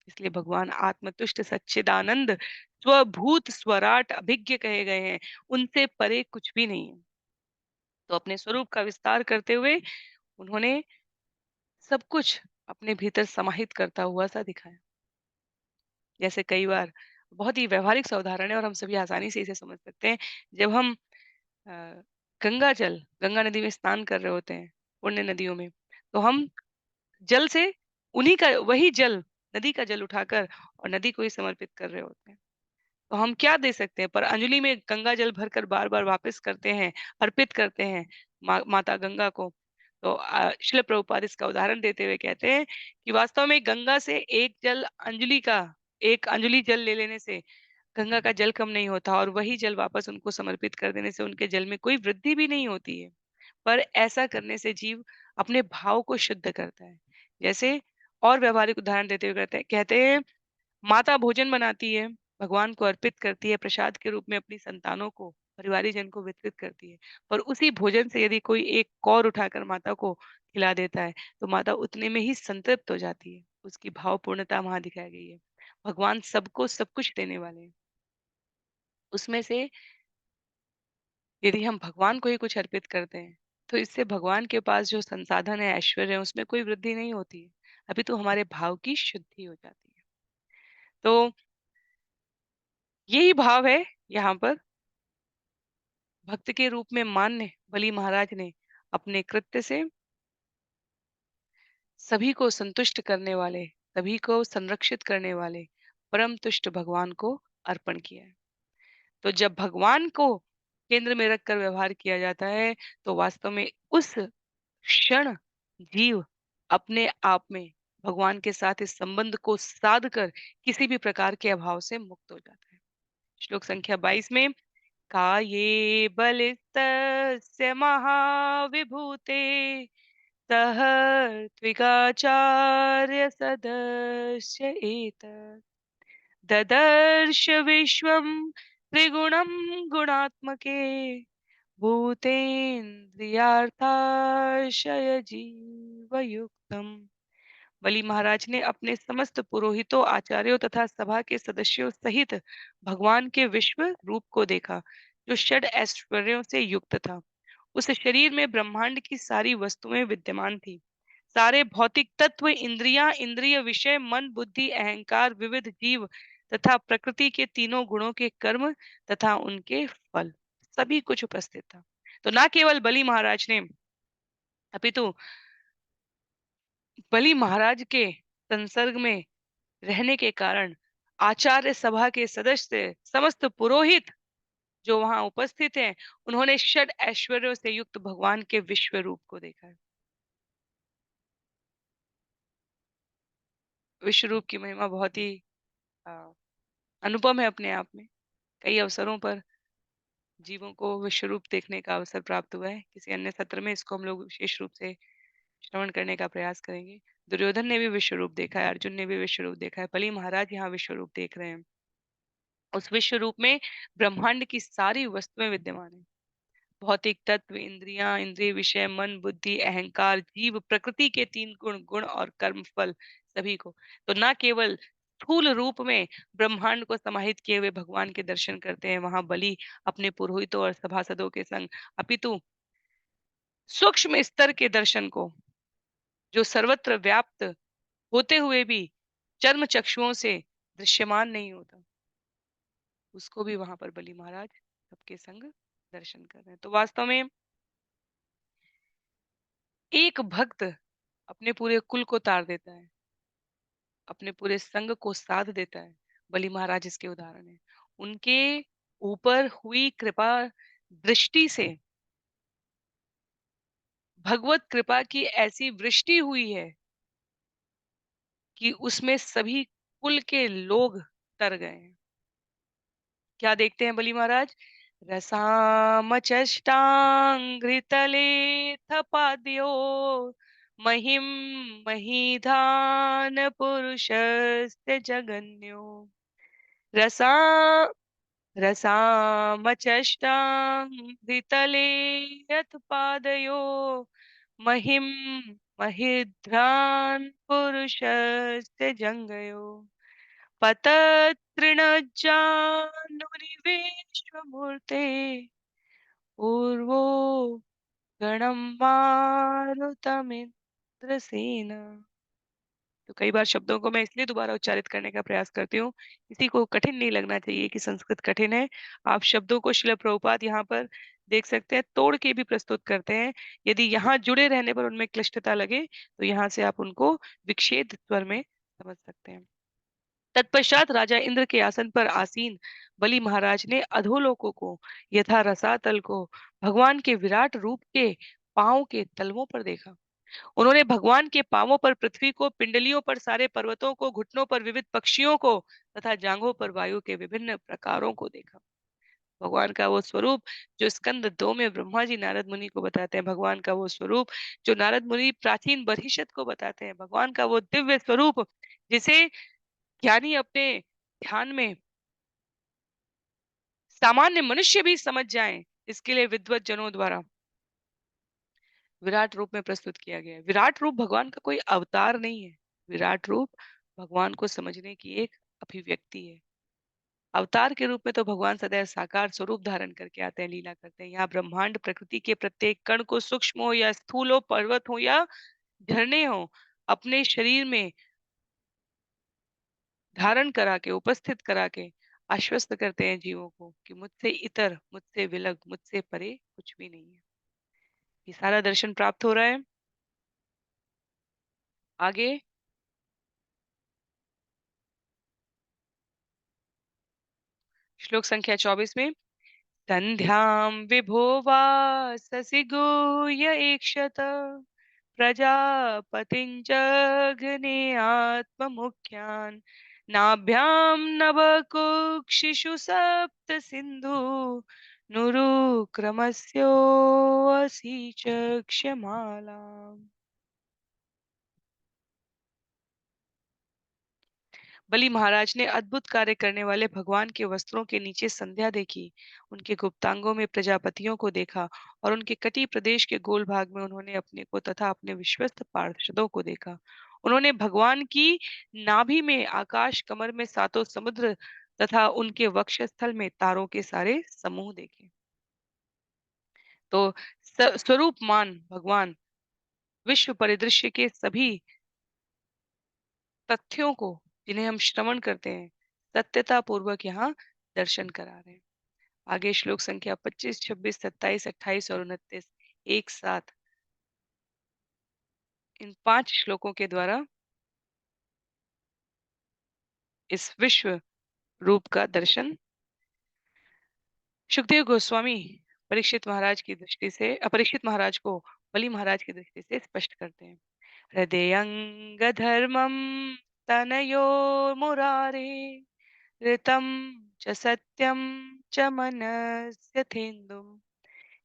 इसलिए भगवान आत्मतुष्ट सच्चिदानंद स्वभूत स्वराट अभिज्ञ कहे गए हैं, उनसे परे कुछ भी नहीं है। तो अपने स्वरूप का विस्तार करते हुए उन्होंने सब कुछ अपने भीतर समाहित करता हुआ सा दिखाया। जैसे कई बार बहुत ही व्यावहारिक सा उदाहरण है और हम सभी आसानी से इसे समझ सकते हैं। जब हम अ, गंगा नदी में स्नान कर रहे होते हैं, पुण्य नदियों में, तो हम जल से उन्हीं का वही जल, नदी का जल उठाकर और नदी को ही समर्पित कर रहे होते हैं। तो हम क्या दे सकते हैं? पर अंजलि में गंगा जल भरकर बार-बार वापस करते हैं, अर्पित करते हैं माता गंगा को। तो श्रील प्रभुपाद इसका उदाहरण देते हुए कहते हैं कि वास्तव में गंगा से एक अंजलि जल ले लेने से गंगा का जल कम नहीं होता और वही जल वापस उनको समर्पित कर देने से उनके जल में कोई वृद्धि भी नहीं होती है। पर ऐसा करने से जीव अपने भाव को शुद्ध करता है। जैसे और व्यावहारिक उदाहरण देते हुए कहते हैं माता भोजन बनाती है, भगवान को अर्पित करती है प्रसाद के रूप में अपनी संतानों को। परिवारीजन को वितरित करती है। पर उसी भोजन से यदि कोई एक कौर उठाकर माता को खिला देता है, तो माता उतने में ही संतृप्त हो जाती है। उसकी भावपूर्णता वहाँ दिखाई गई है। भगवान सबको सब कुछ देने वाले हैं। उसमें से यदि हम भगवान को ही कुछ अर्पित करते हैं, तो इससे भगवान के पास जो संसाधन है, ऐश्वर्य है, उसमें कोई वृद्धि नहीं होती है। अभी तो हमारे भाव की शुद्धि हो जाती है। तो यही भाव है यहाँ पर भक्त के रूप में मान्य बलि महाराज ने अपने कृत्य से सभी को संतुष्ट करने वाले, सभी को संरक्षित करने वाले परम तुष्ट भगवान को अर्पण किया है। तो जब भगवान को केंद्र में रखकर व्यवहार किया जाता है, तो वास्तव में उस क्षण जीव अपने आप में भगवान के साथ इस संबंध को साध कर किसी भी प्रकार के अभाव से मुक्त हो जाता है। श्लोक संख्या 22 में काये बलिस्तस्य महाविभूते सह त्विगाचार्य सदस्य एतत् ददर्श विश्वं त्रिगुणं गुणात्मके भूतेन्द्रियार्थाशय जीवयुक्तम्। बलि महाराज ने अपने समस्त पुरोहितों, आचार्यों तथा सभा के सदस्यों सहित भगवान के विश्व रूप को देखा, जो षड ऐश्वर्यों से युक्त था। उस शरीर में ब्रह्मांड की सारी वस्तुएं विद्यमान थी। सारे भौतिक तत्व, इंद्रियां, इंद्रिय विषय, मन, बुद्धि, अहंकार, विविध जीव तथा प्रकृति के तीनों गुणों के कर्म तथा उनके फल, सभी कुछ उपस्थित था। तो ना केवल बलि महाराज ने, अपितु बलि महाराज के संसर्ग में रहने के कारण आचार्य सभा के सदस्य, समस्त पुरोहित जो वहां उपस्थित हैं, उन्होंने षड ऐश्वर्यों से युक्त भगवान के विश्व रूप को देखा है। विश्व रूप की महिमा बहुत ही अ, अनुपम है अपने आप में। कई अवसरों पर जीवों को विश्व रूप देखने का अवसर प्राप्त हुआ है। किसी अन्य सत्र में इसको हम लोग विशेष रूप से श्रवण करने का प्रयास करेंगे। दुर्योधन ने भी विश्व रूप देखा है, अर्जुन ने भी विश्व रूप देखा है, बलि महाराज यहाँ विश्व रूप देख रहे हैं। उस विश्व रूप में ब्रह्मांड की सारी वस्तुएं विद्यमान है। भौतिक तत्व, इंद्रियां, इंद्रिय विषय, मन, बुद्धि, अहंकार, जीव, प्रकृति के तीन गुण, गुण और कर्म फल, सभी को। तो ना केवल स्थूल रूप में ब्रह्मांड को समाहित किए हुए भगवान के दर्शन करते हैं वहां बलि अपने पुरोहितों और सभासदों के संग, अपितु सूक्ष्म स्तर के दर्शन को, जो सर्वत्र व्याप्त होते हुए भी चर्म चक्षुओं से दृश्यमान नहीं होता, उसको भी वहां पर बलि महाराज सबके संग दर्शन कर रहे हैं। तो वास्तव में एक भक्त अपने पूरे कुल को तार देता है, अपने पूरे संग को साध देता है। बलि महाराज इसके उदाहरण है। उनके ऊपर हुई कृपा दृष्टि से भगवत कृपा की ऐसी वृष्टि हुई है कि उसमें सभी कुल के लोग तर गए हैं। क्या देखते हैं बलि महाराज? रसामचष्टांघ्रितले पाद्यो महिम महीधान पुरुषस्य जगन्यो रसा रसामचष्टांघ्रितले यत् पादयो महिम महिध्रान् पुरुषस्य जङ्गयो पततृणज्जानुरिवेश्वमूर्ते पूर्वो गणं मारुतमिन्द्रसेना। तो कई बार शब्दों को मैं इसलिए दोबारा उच्चारित करने का प्रयास करती हूँ, किसी को कठिन नहीं लगना चाहिए कि संस्कृत कठिन है। आप शब्दों को शिला प्रभुपाद यहाँ पर देख सकते हैं, तोड़ के भी प्रस्तुत करते हैं। यदि यहाँ जुड़े रहने पर उनमें क्लिष्टता लगे, तो यहाँ से आप उनको विक्षेद स्वर में समझ सकते हैं। तत्पश्चात राजा इंद्र के आसन पर आसीन बलि महाराज ने अधोलोकों को यथा रसातल को भगवान के विराट रूप के पांव के तलवों पर देखा। उन्होंने भगवान के पांवों पर पृथ्वी को, पिंडलियों पर सारे पर्वतों को, घुटनों पर विविध पक्षियों को तथा जांघों पर वायु के विभिन्न प्रकारों को देखा। भगवान का वो स्वरूप जो स्कंद 2 में ब्रह्मा जी नारद मुनि को बताते हैं, भगवान का वो स्वरूप जो नारद मुनि प्राचीन बरहिषत को बताते हैं, भगवान का वो दिव्य स्वरूप जिसे ज्ञानी अपने ध्यान में सामान्य मनुष्य भी समझ जाएं, इसके लिए विद्वत जनों द्वारा विराट रूप में प्रस्तुत किया गया है। विराट रूप भगवान का कोई अवतार नहीं है। विराट रूप भगवान को समझने की एक अभिव्यक्ति है। अवतार के रूप में तो भगवान सदैव साकार स्वरूप धारण करके आते हैं, लीला करते हैं। यहाँ ब्रह्मांड प्रकृति के प्रत्येक कण को, सूक्ष्म हो या स्थूल हो, पर्वत हो या झरने हो, अपने शरीर में धारण करा के, उपस्थित करा के आश्वस्त करते हैं जीवों को कि मुझसे इतर, मुझसे विलग, मुझसे परे कुछ भी नहीं है। ये सारा दर्शन प्राप्त हो रहा है। आगे श्लोक संख्या 24 में, संध्यां विभो वाससि गुह्य ईक्षत प्रजापतिं जघने आत्ममुख्यान् नाभ्यां नभकुक्षिषु सप्त सिन्धु नुरुक्रमस्योऽसि चक्ष्यमालाम्। बलि महाराज ने अद्भुत कार्य करने वाले भगवान के वस्त्रों के नीचे संध्या देखी। उनके गुप्तांगों में प्रजापतियों को देखा और उनके कटी प्रदेश के गोल भाग में उन्होंने अपने को तथा अपने विश्वस्त पार्षदों को देखा। उन्होंने भगवान की नाभि में आकाश, कमर में सातों समुद्र तथा उनके वक्षस्थल में तारों के सारे समूह देखे। तो स्वरूपमान भगवान विश्व परिदृश्य के सभी तथ्यों को, जिन्हें हम श्रवण करते हैं, सत्यता पूर्वक यहाँ दर्शन करा रहे हैं। आगे श्लोक संख्या 25, 26, 27, 28 और 29 एक साथ इन 5 श्लोकों के द्वारा इस विश्व रूप का दर्शन सुखदेव गोस्वामी परीक्षित महाराज की दृष्टि से, अपरीक्षित महाराज को बलि महाराज की दृष्टि से स्पष्ट करते हैं। हृदयंग धर्मम तनयो मुरारे ऋतं च सत्यं च मनस्यथेन्दुम्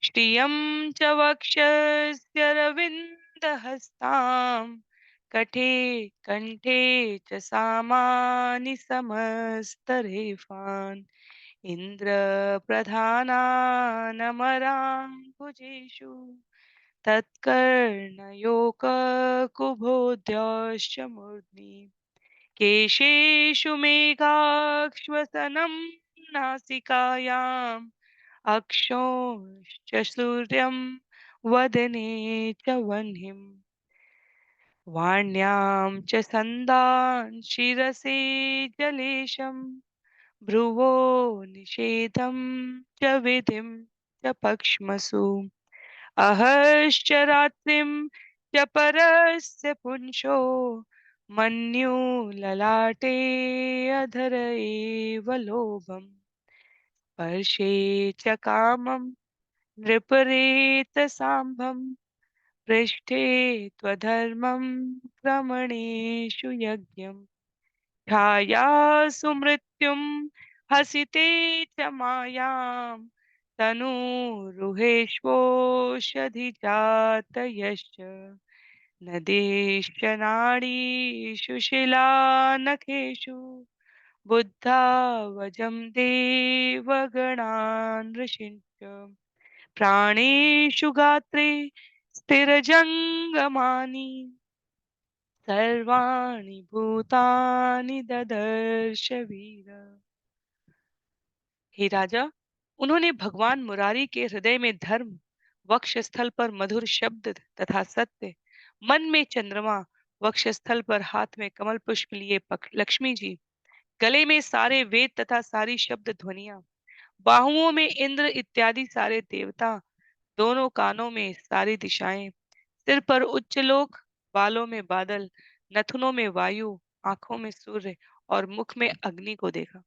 श्रियं च वक्षस्यरविन्दहस्तां कठे कण्ठे च सामानि समस्तरेफान् इन्द्रप्रधानानमरां भुजेषु तत्कर्णयोककुबोध्योश्च मूर्ध्नि केशेषु मेघाश्वसनं नासिकायाम् अक्षोश्च सूर्यं वदने च वह्निम् वाण्यां च सन्दान् शिरसे जलेशं भ्रुवो निषेधं च विधिं च पक्ष्मसु अहश्च रात्रिं च परस्य पुंसो मन्युललाटे अधर एव लोभम् स्पर्शे च कामं नृपरेतसाम्भं पृष्ठे त्वधर्मं क्रमणेषु यज्ञम् छायासु मृत्युं हसिते च मायां तनूरुहेष्वोषधिजातयश्च नदीश्च नाडीषु शिलानखेषु बुद्धावजं देवगणान् ऋषिञ्च प्राणेषु गात्रे स्थिरजङ्गमानि सर्वाणि भूतानि ददर्श वीर। हे राजा, उन्होंने भगवान मुरारी के हृदय में धर्म, वक्षस्थल पर मधुर शब्द तथा सत्य, मन में चंद्रमा, वक्षस्थल पर हाथ में कमल पुष्प लिए लक्ष्मी जी, गले में सारे वेद तथा सारी शब्द ध्वनियां, बाहुओं में इंद्र इत्यादि सारे देवता, दोनों कानों में सारी दिशाएं, सिर पर उच्च लोक, बालों में बादल, नथुनों में वायु, आंखों में सूर्य और मुख में अग्नि को देखा।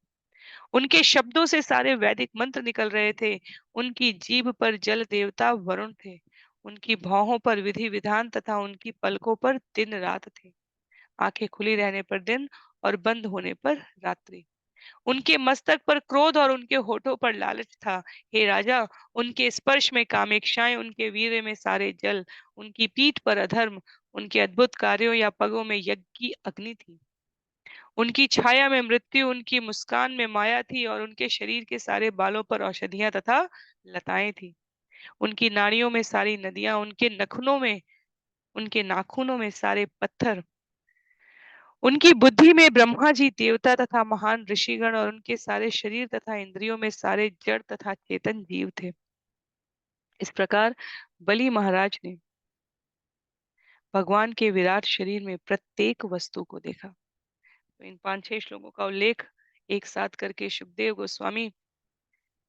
उनके शब्दों से सारे वैदिक मंत्र निकल रहे थे। उनकी जीभ पर जल देवता वरुण थे। उनकी भौहों पर विधि विधान तथा उनकी पलकों पर दिन रात थे। आंखें खुली रहने पर दिन और बंद होने पर रात्रि। उनके मस्तक पर क्रोध और उनके होठों पर लालच था। हे राजा, उनके स्पर्श में कामेक्षाएं, उनके वीर्य में सारे जल, उनकी पीठ पर अधर्म, उनके अद्भुत कार्यों या पगों में यज्ञ की अग्नि थी। उनकी छाया में मृत्यु, उनकी मुस्कान में माया थी और उनके शरीर के सारे बालों पर औषधियां तथा लताएं थी। उनकी नाड़ियों में सारी नदियां, उनके नाखूनों में सारे पत्थर, उनकी बुद्धि में ब्रह्मा जी, देवता तथा महान ऋषिगण और उनके सारे शरीर तथा इंद्रियों में सारे जड़ तथा चेतन जीव थे। इस प्रकार बलि महाराज ने भगवान के विराट शरीर में प्रत्येक वस्तु को देखा। तो इन 5-6 श्लोकों का उल्लेख एक साथ करके सुखदेव गोस्वामी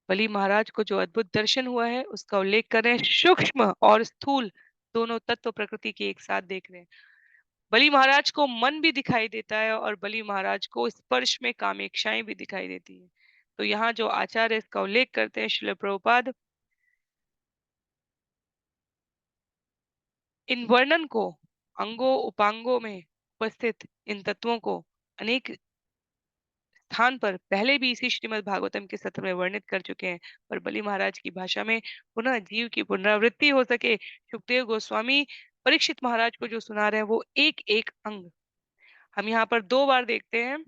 बलि महाराज को जो अद्भुत दर्शन हुआ है उसका उल्लेख कर रहे हैं। सूक्ष्म और स्थूल दोनों तत्व प्रकृति के एक साथ देख रहे हैं। बलि महाराज को मन भी दिखाई देता है और बलि महाराज को स्पर्श में कामेक्षाएं भी दिखाई देती है। तो यहाँ जो आचार्य इसका उल्लेख करते हैं श्रील प्रभुपाद, इन वर्णन को अंगों उपांगों में उपस्थित इन तत्वों को अनेक स्थान पर पहले भी इसी श्रीमद् भागवतम के सत्र में वर्णित कर चुके हैं, पर बलि महाराज की भाषा में पुनः जीव की पुनरावृत्ति हो सके, सुखदेव गोस्वामी परीक्षित महाराज को जो सुना रहे हैं वो एक एक अंग हम यहाँ पर 2 बार देखते हैं।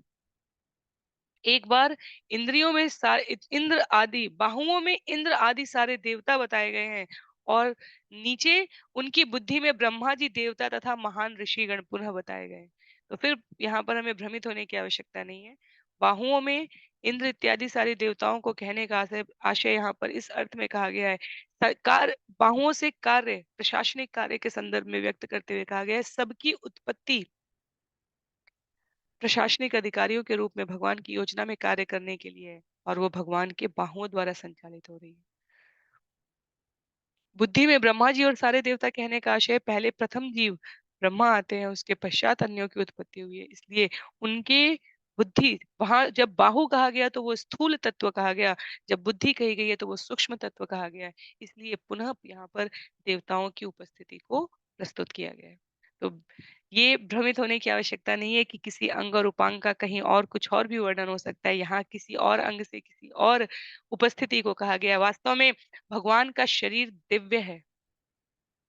एक बार इंद्रियों में सारे इंद्र आदि, बाहुओं में इंद्र आदि सारे देवता बताए गए हैं और नीचे उनकी बुद्धि में ब्रह्मा जी, देवता तथा महान ऋषिगण पुनः बताए गए हैं। तो फिर यहाँ पर हमें भ्रमित होने की आवश्यकता नहीं है। बाहुओं में इंद्र इत्यादि सारे देवताओं को कहने का आशय आशय यहाँ पर इस अर्थ में कहा गया है, सरकार बाहुओं से कार्य, प्रशासनिक कार्य के संदर्भ में व्यक्त करते हुए कहा गया है। सबकी उत्पत्ति प्रशासनिक अधिकारियों के रूप में भगवान की योजना में कार्य करने के लिए है और वो भगवान के बाहुओं द्वारा संचालित हो रही है। बुद्धि में ब्रह्मा जी और सारे देवता कहने का आशय, पहले प्रथम जीव ब्रह्मा आते हैं, उसके पश्चात अन्यों की उत्पत्ति हुई है, इसलिए उनके बुद्धि, वहां जब बाहु कहा गया तो वो स्थूल तत्व कहा गया, जब बुद्धि कही गई है तो वो सूक्ष्म तत्व कहा गया है। इसलिए पुनः यहाँ पर देवताओं की उपस्थिति को प्रस्तुत किया गया है। तो ये भ्रमित होने की आवश्यकता नहीं है कि किसी अंग और उपांग का कहीं और कुछ और भी वर्णन हो सकता है। यहाँ किसी और अंग से किसी और उपस्थिति को कहा गया है। वास्तव में भगवान का शरीर दिव्य है।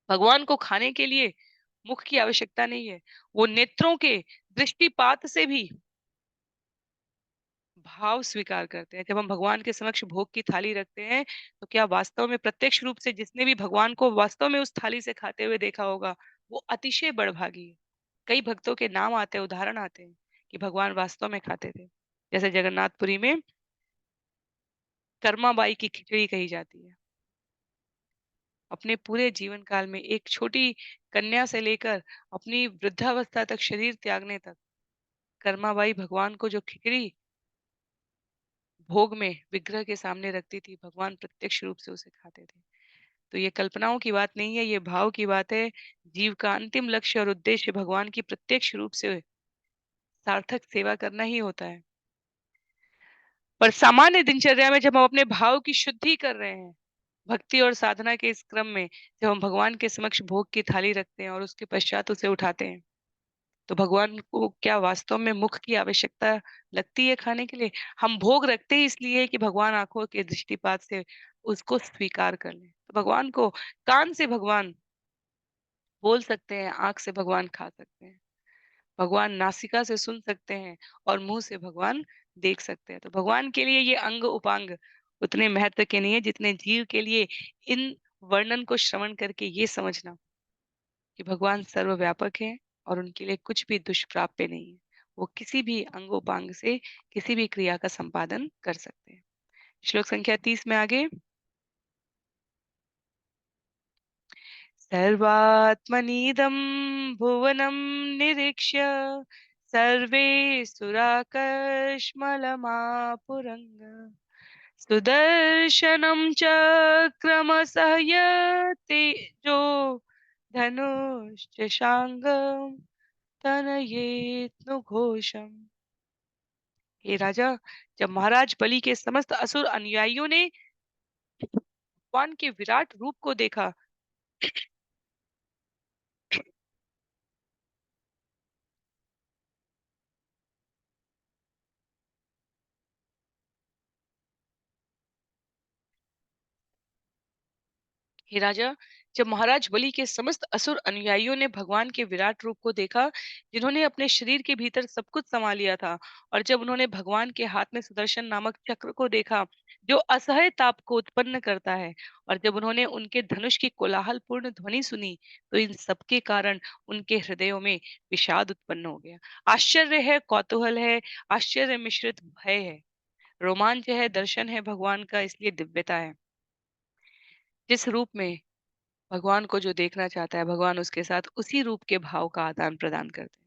भगवान को खाने के लिए मुख की आवश्यकता नहीं है। वो नेत्रों के दृष्टिपात से भी भाव स्वीकार करते हैं। जब हम भगवान के समक्ष भोग की थाली रखते हैं तो क्या वास्तव में प्रत्यक्ष रूप से जिसने भी भगवान को वास्तव में उस थाली से खाते हुए देखा होगा वो अतिशय बड़भागी है। कई भक्तों के नाम आते हैं, उदाहरण आते हैं कि भगवान वास्तव में खाते थे। जैसे जगन्नाथपुरी में कर्माबाई की खिचड़ी कही जाती है। अपने पूरे जीवन काल में एक छोटी कन्या से लेकर अपनी वृद्धावस्था तक, शरीर त्यागने तक, कर्माबाई भगवान को जो खिचड़ी भोग में विग्रह के सामने रखती थी, भगवान प्रत्यक्ष रूप से उसे खाते थे। तो ये कल्पनाओं की बात नहीं है, ये भाव की बात है। जीव का अंतिम लक्ष्य और उद्देश्य भगवान की प्रत्यक्ष रूप से सार्थक सेवा करना ही होता है। पर सामान्य दिनचर्या में जब हम अपने भाव की शुद्धि कर रहे हैं, भक्ति और साधना के इस क्रम में जब हम भगवान के समक्ष भोग की थाली रखते हैं और उसके पश्चात उसे उठाते हैं, तो भगवान को क्या वास्तव में मुख की आवश्यकता लगती है खाने के लिए? हम भोग रखते ही इसलिए है कि भगवान आंखों के दृष्टिपात से उसको स्वीकार कर लें। तो भगवान को कान से भगवान बोल सकते हैं, आंख से भगवान खा सकते हैं, भगवान नासिका से सुन सकते हैं और मुंह से भगवान देख सकते हैं। तो भगवान के लिए ये अंग उपांग उतने महत्व के नहीं है जितने जीव के लिए इन वर्णन को श्रवण करके ये समझना कि भगवान सर्वव्यापक है और उनके लिए कुछ भी दुष्प्राप्य नहीं है। वो किसी भी अंगोपांग से किसी भी क्रिया का संपादन कर सकते हैं। श्लोक संख्या 30 में आगे, सर्वात्मनीदं भुवनं निरीक्ष्य सर्वे सुराकर्ष्मलमापुरङ्ग सुदर्शनं चक्रमसह्यतेजो धनुश्च शाङ्गं तनयेत्नुघोषम्। हे राजा, जब महाराज बलि के समस्त असुर अनुयायियों ने भगवान के विराट रूप को देखा, हे राजा, जब महाराज बलि के समस्त असुर अनुयायियों ने भगवान के विराट रूप को देखा, जिन्होंने अपने शरीर के भीतर सब कुछ समा लिया था, और जब उन्होंने भगवान के हाथ में सुदर्शन नामक चक्र को देखा, जो असह्य ताप को उत्पन्न करता है, और जब उन्होंने उनके धनुष की कोलाहलपूर्ण ध्वनि सुनी, तो इन सबके कारण उनके हृदयों में विषाद उत्पन्न हो गया। आश्चर्य है, कौतूहल है, आश्चर्य मिश्रित भय है, रोमांच है, दर्शन है भगवान का, इसलिए दिव्यता है। जिस रूप में भगवान को जो देखना चाहता है, भगवान उसके साथ उसी रूप के भाव का आदान प्रदान करते हैं।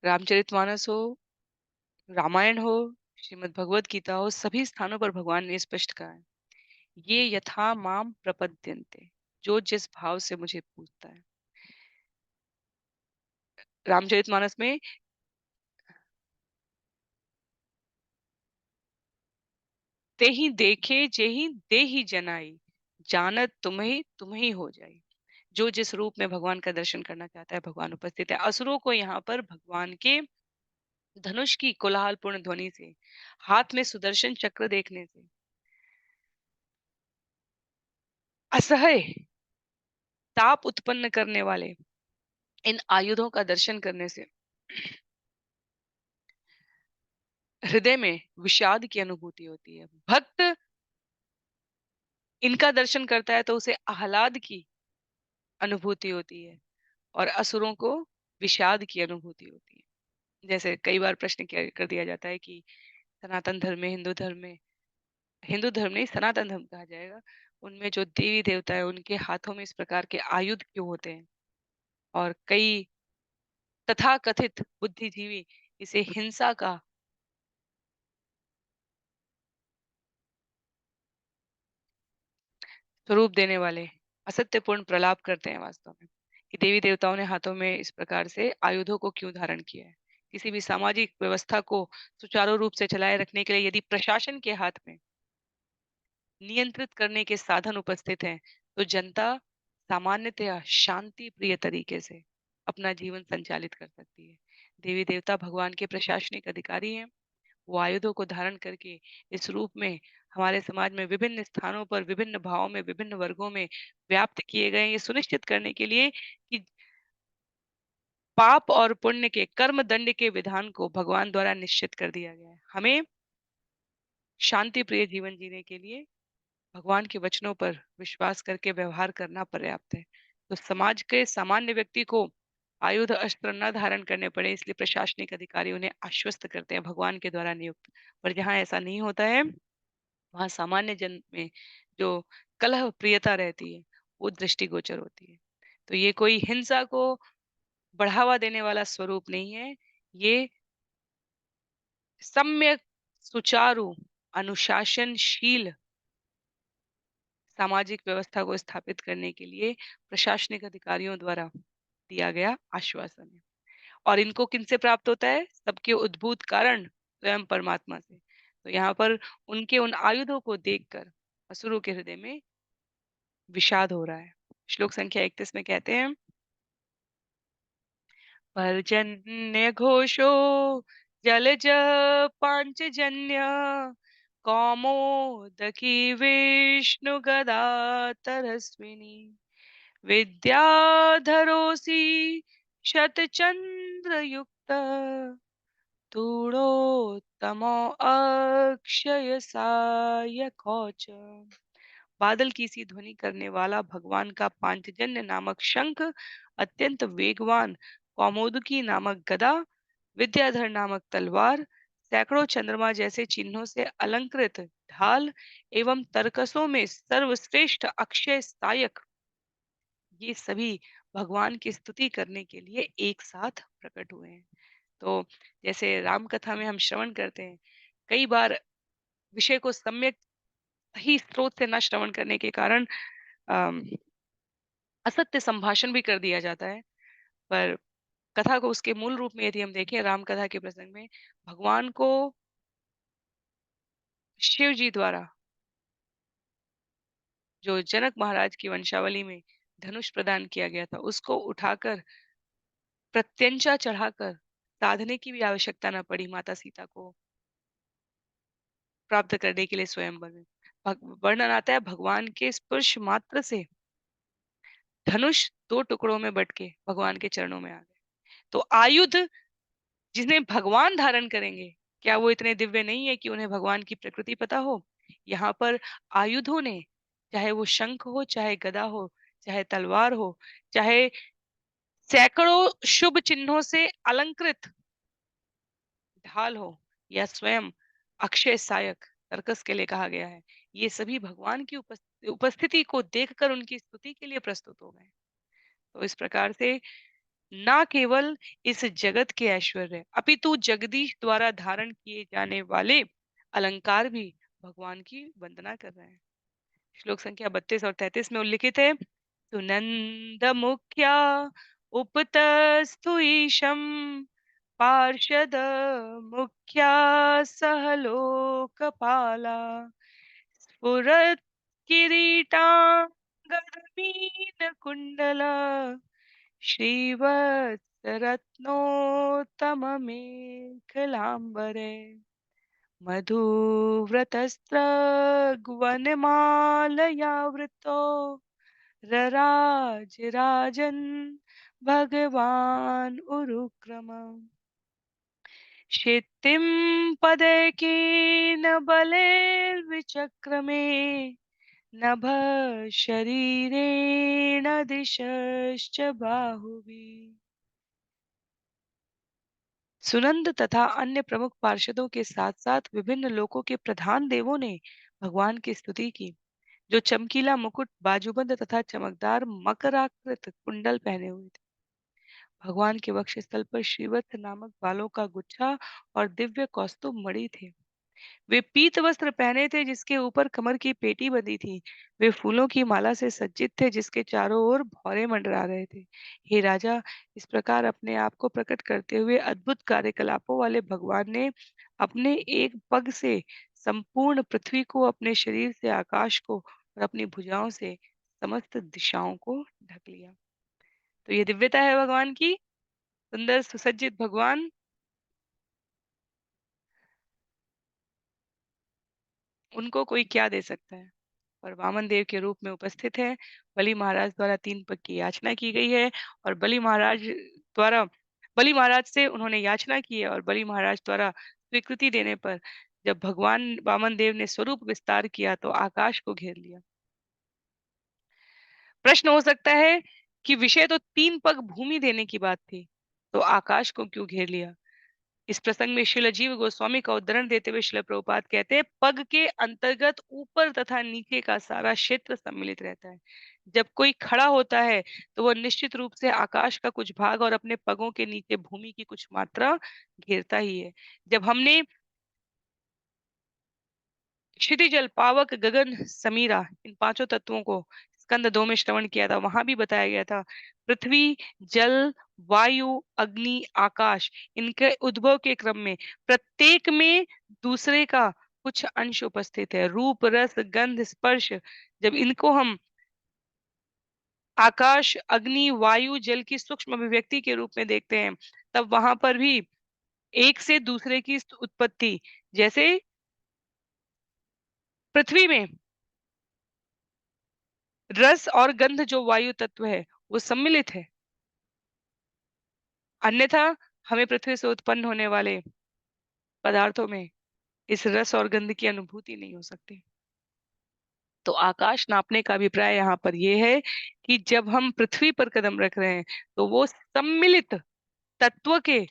रामचरितमानस हो, रामायण हो, श्रीमद् भगवत गीता हो, सभी स्थानों पर भगवान ने स्पष्ट कहा है, ये यथा माम प्रपद्यन्ते, जो जिस भाव से मुझे पूछता है। रामचरितमानस में, ते ही देखे जेहि दे ही जनाई, जानत तुम्हें तुम्हें हो जाई। जो जिस रूप में भगवान का दर्शन करना चाहता है, भगवान उपस्थित है। असुरों को यहाँ पर भगवान के धनुष की कोलाहलपूर्ण ध्वनि से, हाथ में सुदर्शन चक्र देखने से, असह्य ताप उत्पन्न करने वाले इन आयुधों का दर्शन करने से हृदय में विषाद की अनुभूति होती है। भक्त इनका दर्शन करता है तो उसे आह्लाद की अनुभूति होती है, और असुरों को विषाद की अनुभूति होती है। जैसे कई बार प्रश्न किया कर दिया जाता है कि सनातन धर्म में, हिंदू धर्म नहीं, सनातन धर्म कहा जाएगा, उनमें जो देवी देवता है उनके हाथों में इस प्रकार के आयुध क्यों होते हैं? और कई तथाकथित बुद्धिजीवी इसे हिंसा का स्वरूप देने वाले असत्यपूर्ण प्रलाप करते हैं वास्तव में, कि देवी देवताओं ने हाथों में इस प्रकार से आयुधों को क्यों धारण किया है। किसी भी सामाजिक व्यवस्था को सुचारू रूप से चलाए रखने के लिए यदि प्रशासन के हाथ में नियंत्रित करने के साधन उपस्थित हैं, तो जनता सामान्यतया शांति प्रिय तरीके से अपना जीवन संचालित कर सकती है। देवी देवता भगवान के प्रशासनिक अधिकारी हैं। वो आयुधों को धारण करके इस रूप में हमारे समाज में विभिन्न स्थानों पर, विभिन्न भावों में, विभिन्न वर्गों में व्याप्त किए गए हैं, ये सुनिश्चित करने के लिए कि पाप और पुण्य के कर्म दंड के विधान को भगवान द्वारा निश्चित कर दिया गया है। हमें शांति प्रिय जीवन जीने के लिए भगवान के वचनों पर विश्वास करके व्यवहार करना पर्याप्त है। तो समाज के सामान्य व्यक्ति को आयुध अस्त्र न धारण करने पड़े, इसलिए प्रशासनिक अधिकारी उन्हें आश्वस्त करते हैं, भगवान के द्वारा नियुक्त। पर जहाँ ऐसा नहीं होता है, वहाँ सामान्य जन में जो कलह प्रियता रहती है, वो दृष्टिगोचर होती है। तो ये कोई हिंसा को बढ़ावा देने वाला स्वरूप नहीं है। ये सम्यक, सुचारू, अनुशासनशील सामाजिक व्यवस्था को स्थापित करने के लिए प्रशासनिक अधिकारियों द्वारा दिया गया आश्वासन है। और इनको किनसे प्राप्त होता है? सबके उद्भूत कारण स्वयं परमात्मा से। तो यहाँ पर उनके उन आयुधों को देखकर असुरों के हृदय में विषाद हो रहा है। श्लोक संख्या 31 में कहते हैं, पर्जन्य घोषो जलज पांचजन्य कौमोदकी विष्णु गदा तरस्विनी विद्याधरोऽसि शतचन्द्रयुक्त तूणोत्तमो अक्षय सायकौच। बादल की सी ध्वनि करने वाला भगवान का पांचजन्य नामक शंख, अत्यंत वेगवान कौमोदकी नामक गदा, विद्याधर नामक तलवार, सैकड़ों चंद्रमा जैसे चिन्हों से अलंकृत ढाल एवं तरकसों में सर्वश्रेष्ठ अक्षय सायक, ये सभी भगवान की स्तुति करने के लिए एक साथ प्रकट हुए हैं। तो जैसे राम कथा में हम श्रवण करते हैं, कई बार विषय को सम्यक सही स्रोत से न श्रवण करने के कारण अम, असत्य संभाषण भी कर दिया जाता है। पर कथा को उसके मूल रूप में यदि हम देखें, राम कथा के प्रसंग में भगवान को शिव जी द्वारा जो जनक महाराज की वंशावली में धनुष प्रदान किया गया था, उसको उठाकर प्रत्यंचा चढ़ाकर साधने की भी आवश्यकता न पड़ी माता सीता को प्राप्त करने के लिए स्वयंवर में। वर्णन आता है भगवान के स्पर्श मात्र से धनुष 2 टुकड़ों में बँट के भगवान के चरणों में आ गए। तो आयुध जिन्हें भगवान धारण करेंगे, क्या वो इतने दिव्य नहीं है कि उन्हें भगवान की प्रकृति पता हो? यहाँ पर आयुधों ने, चाहे वो शंख हो, चाहे गदा हो, चाहे तलवार हो, चाहे सैकड़ों शुभ चिन्हों से अलंकृत ढाल हो या स्वयं अक्षय सायक तर्कस के लिए कहा गया है, ये सभी भगवान की उपस्थिति को देखकर उनकी स्तुति के लिए प्रस्तुत हो गए। तो इस प्रकार से ना केवल इस जगत के ऐश्वर्य अपितु जगदीश द्वारा धारण किए जाने वाले अलंकार भी भगवान की वंदना कर रहे हैं। श्लोक संख्या 32 और 33 में उल्लिखित है, सुनंद मुख्या उपतस्थु ईशम पार्षद मुख्या सह लोकपाला स्फुरत् किरीटांगदमीन कुंडला श्रीवत्सरत्नोत्तममेखलाम्बरे मधुव्रतस्रग्वनमालयावृतो रराज राजन् भगवान् उरुक्रम क्षितिं पदैकेन बलैर्विचक्रमे नभ शरीरेण दिशश्च बाहुभिः। सुनंद तथा अन्य प्रमुख पार्षदों के साथ साथ विभिन्न लोकों के प्रधान देवों ने भगवान की स्तुति की, जो चमकीला मुकुट, बाजूबंद तथा चमकदार मकराकृत कुंडल पहने हुए थे। भगवान के वक्षस्थल पर श्रीवत्स नामक बालों का गुच्छा और दिव्य कौस्तुभ मणि थे। वे पीत वस्त्र पहने थे जिसके ऊपर कमर की पेटी बंधी थी। वे फूलों की माला से सज्जित थे जिसके चारों ओर भौरे मंडरा रहे थे। हे राजा, इस प्रकार अपने आप को प्रकट करते हुए अद्भुत कार्यकलापों वाले भगवान ने अपने एक पग से संपूर्ण पृथ्वी को, अपने शरीर से आकाश को और अपनी भुजाओं से समस्त दिशाओं को ढक लिया। तो ये दिव्यता है भगवान की। सुंदर सुसज्जित भगवान, उनको कोई क्या दे सकता है? और वामन देव के रूप में उपस्थित है। बलि महाराज द्वारा 3 पग की याचना की गई है और द्वारा बलि महाराज से उन्होंने याचना की है और बलि महाराज द्वारा स्वीकृति देने पर जब भगवान वामन देव ने स्वरूप विस्तार किया तो आकाश को घेर लिया। प्रश्न हो सकता है कि विषय तो 3 पग भूमि देने की बात थी, तो आकाश को क्यों घेर लिया? इस प्रसंग में श्रील जीव गोस्वामी का उद्धरण देते हुए श्रील प्रभुपाद कहते हैं, पग के अंतर्गत ऊपर तथा नीचे का सारा क्षेत्र सम्मिलित रहता है। जब कोई खड़ा होता है तो वह निश्चित रूप से आकाश का कुछ भाग और अपने पगों के नीचे भूमि की कुछ मात्रा घेरता ही है। जब हमने क्षितिजल, पावक, गगन, समीरा इन पांचों तत्वों को स्कंद 2 में श्रवण किया था, वहां भी बताया गया था पृथ्वी, जल, वायु, अग्नि, आकाश, इनके उद्भव के क्रम में प्रत्येक में दूसरे का कुछ अंश उपस्थित है। रूप, रस, गंध, स्पर्श, जब इनको हम आकाश, अग्नि, वायु, जल की सूक्ष्म अभिव्यक्ति के रूप में देखते हैं, तब वहां पर भी एक से दूसरे की उत्पत्ति, जैसे पृथ्वी में रस और गंध जो वायु तत्व है वो सम्मिलित है, अन्यथा हमें पृथ्वी से उत्पन्न होने वाले पदार्थों में इस रस और गंध की अनुभूति नहीं हो सकती। तो आकाश नापने का अभिप्राय यहाँ पर यह है कि जब हम पृथ्वी पर कदम रख रहे हैं तो वो सम्मिलित तत्व के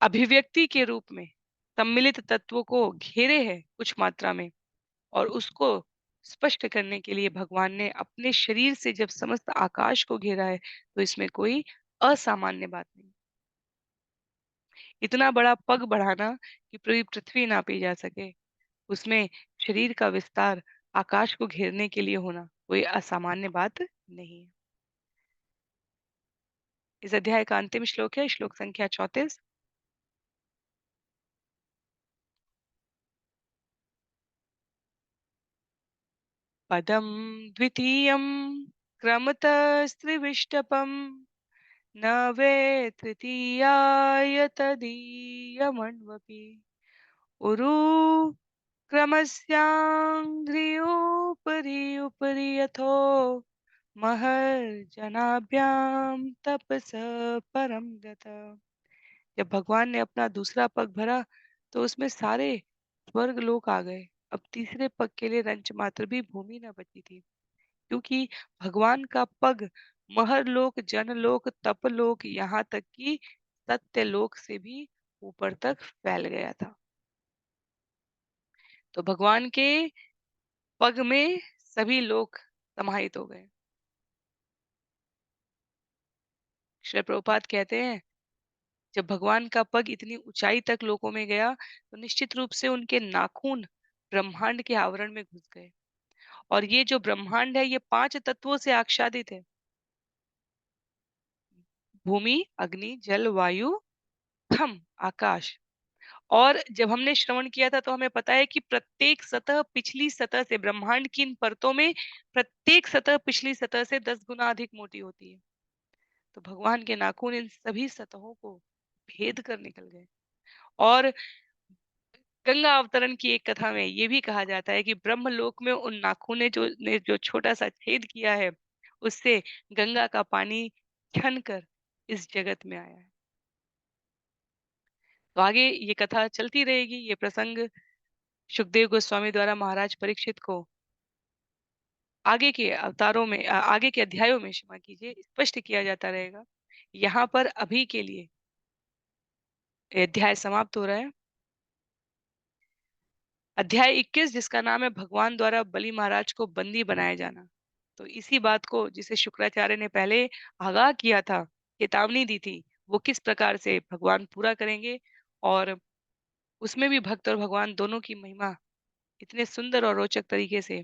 अभिव्यक्ति के रूप में सम्मिलित तत्व को घेरे है कुछ मात्रा में, और उसको स्पष्ट करने के लिए भगवान ने अपने शरीर से जब समस्त आकाश को घेरा है तो इसमें कोई असामान्य बात नहीं। इतना बड़ा पग बढ़ाना कि पूरी पृथ्वी नापी जा सके, उसमें शरीर का विस्तार आकाश को घेरने के लिए होना कोई असामान्य बात नहीं है। इस अध्याय का अंतिम श्लोक है श्लोक संख्या 34। पदम द्वितीयं क्रमतस्त्रिविष्टपम् न वे तृतीयाय तदीयमण्वपि उरु क्रमस्याङ्घ्रियोपरि उपरि यथो महर्जनाभ्याम तपस परम गत। जब भगवान ने अपना दूसरा पग भरा तो उसमें सारे स्वर्ग लोक आ गए। अब तीसरे पग के लिए रंच मात्र भी भूमि न बची थी, क्योंकि भगवान का पग महरलोक, जनलोक, तपलोक, यहाँ तक कि सत्यलोक से भी ऊपर तक फैल गया था। तो भगवान के पग में सभी लोग समाहित हो गए। श्री प्रभुपाद कहते हैं, जब भगवान का पग इतनी ऊंचाई तक लोकों में गया तो निश्चित रूप से उनके नाखून ब्रह्मांड के आवरण में घुस गए। और ये जो ब्रह्मांड है ये 5 तत्वों से आच्छादित है। भूमि, अग्नि, जल, वायु, थम, आकाश। और जब हमने श्रवण किया था तो हमें पता है कि प्रत्येक सतह पिछली सतह से, ब्रह्मांड की इन परतों में प्रत्येक सतह पिछली सतह से 10 गुना अधिक मोटी होती है। तो भगवान के नाखून इन सभी सतहों को भेद कर निकल गए। और गंगा अवतरण की एक कथा में ये भी कहा जाता है कि ब्रह्मलोक में उन नाखून ने जो छोटा सा छेद किया है, उससे गंगा का पानी छन कर इस जगत में आया है। तो आगे ये कथा चलती रहेगी। ये प्रसंग सुखदेव गोस्वामी द्वारा महाराज परीक्षित को आगे के अवतारों में आगे के अध्यायों में, क्षमा कीजिए, स्पष्ट किया जाता रहेगा। यहाँ पर अभी के लिए ये अध्याय समाप्त हो रहा है। अध्याय 21, जिसका नाम है भगवान द्वारा बलि महाराज को बंदी बनाया जाना। तो इसी बात को, जिसे शुक्राचार्य ने पहले आगाह किया था, चेतावनी दी थी, वो किस प्रकार से भगवान पूरा करेंगे। और उसमें भी भक्त और भगवान दोनों की महिमा इतने सुंदर और रोचक तरीके से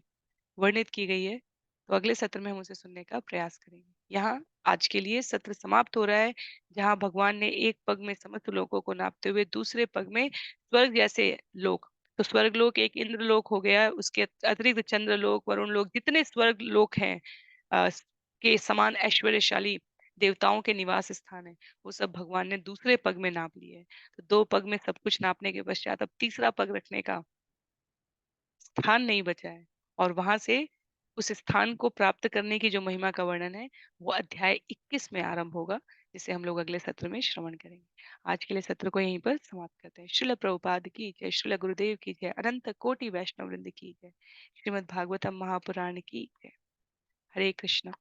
वर्णित की गई है। तो अगले सत्र में हम उसे सुनने का प्रयास करेंगे। यहाँ आज के लिए सत्र समाप्त हो रहा है, जहाँ भगवान ने एक पग में समस्त लोगों को नापते हुए दूसरे पग में स्वर्ग जैसे लोक, तो स्वर्ग लोक एक इंद्र लोक हो गया, उसके अतिरिक्त चंद्र लोक, वरुण लोक, जितने स्वर्ग लोक हैं के समान ऐश्वर्यशाली देवताओं के निवास स्थान है, वो सब भगवान ने दूसरे पग में नाप लिए है। तो 2 पग में सब कुछ नापने के पश्चात अब तीसरा पग रखने का स्थान नहीं बचा है। और वहां से उस स्थान को प्राप्त करने की जो महिमा का वर्णन है, वो अध्याय 21 में आरंभ होगा, जिसे हम लोग अगले सत्र में श्रवण करेंगे। आज के लिए सत्र को यहीं पर समाप्त करते हैं। श्रील प्रभुपाद की जय, श्रील गुरुदेव की जय, अनंत कोटि वैष्णव वृंद की जय, श्रीमद् भागवतम महापुराण की जय। हरे कृष्ण।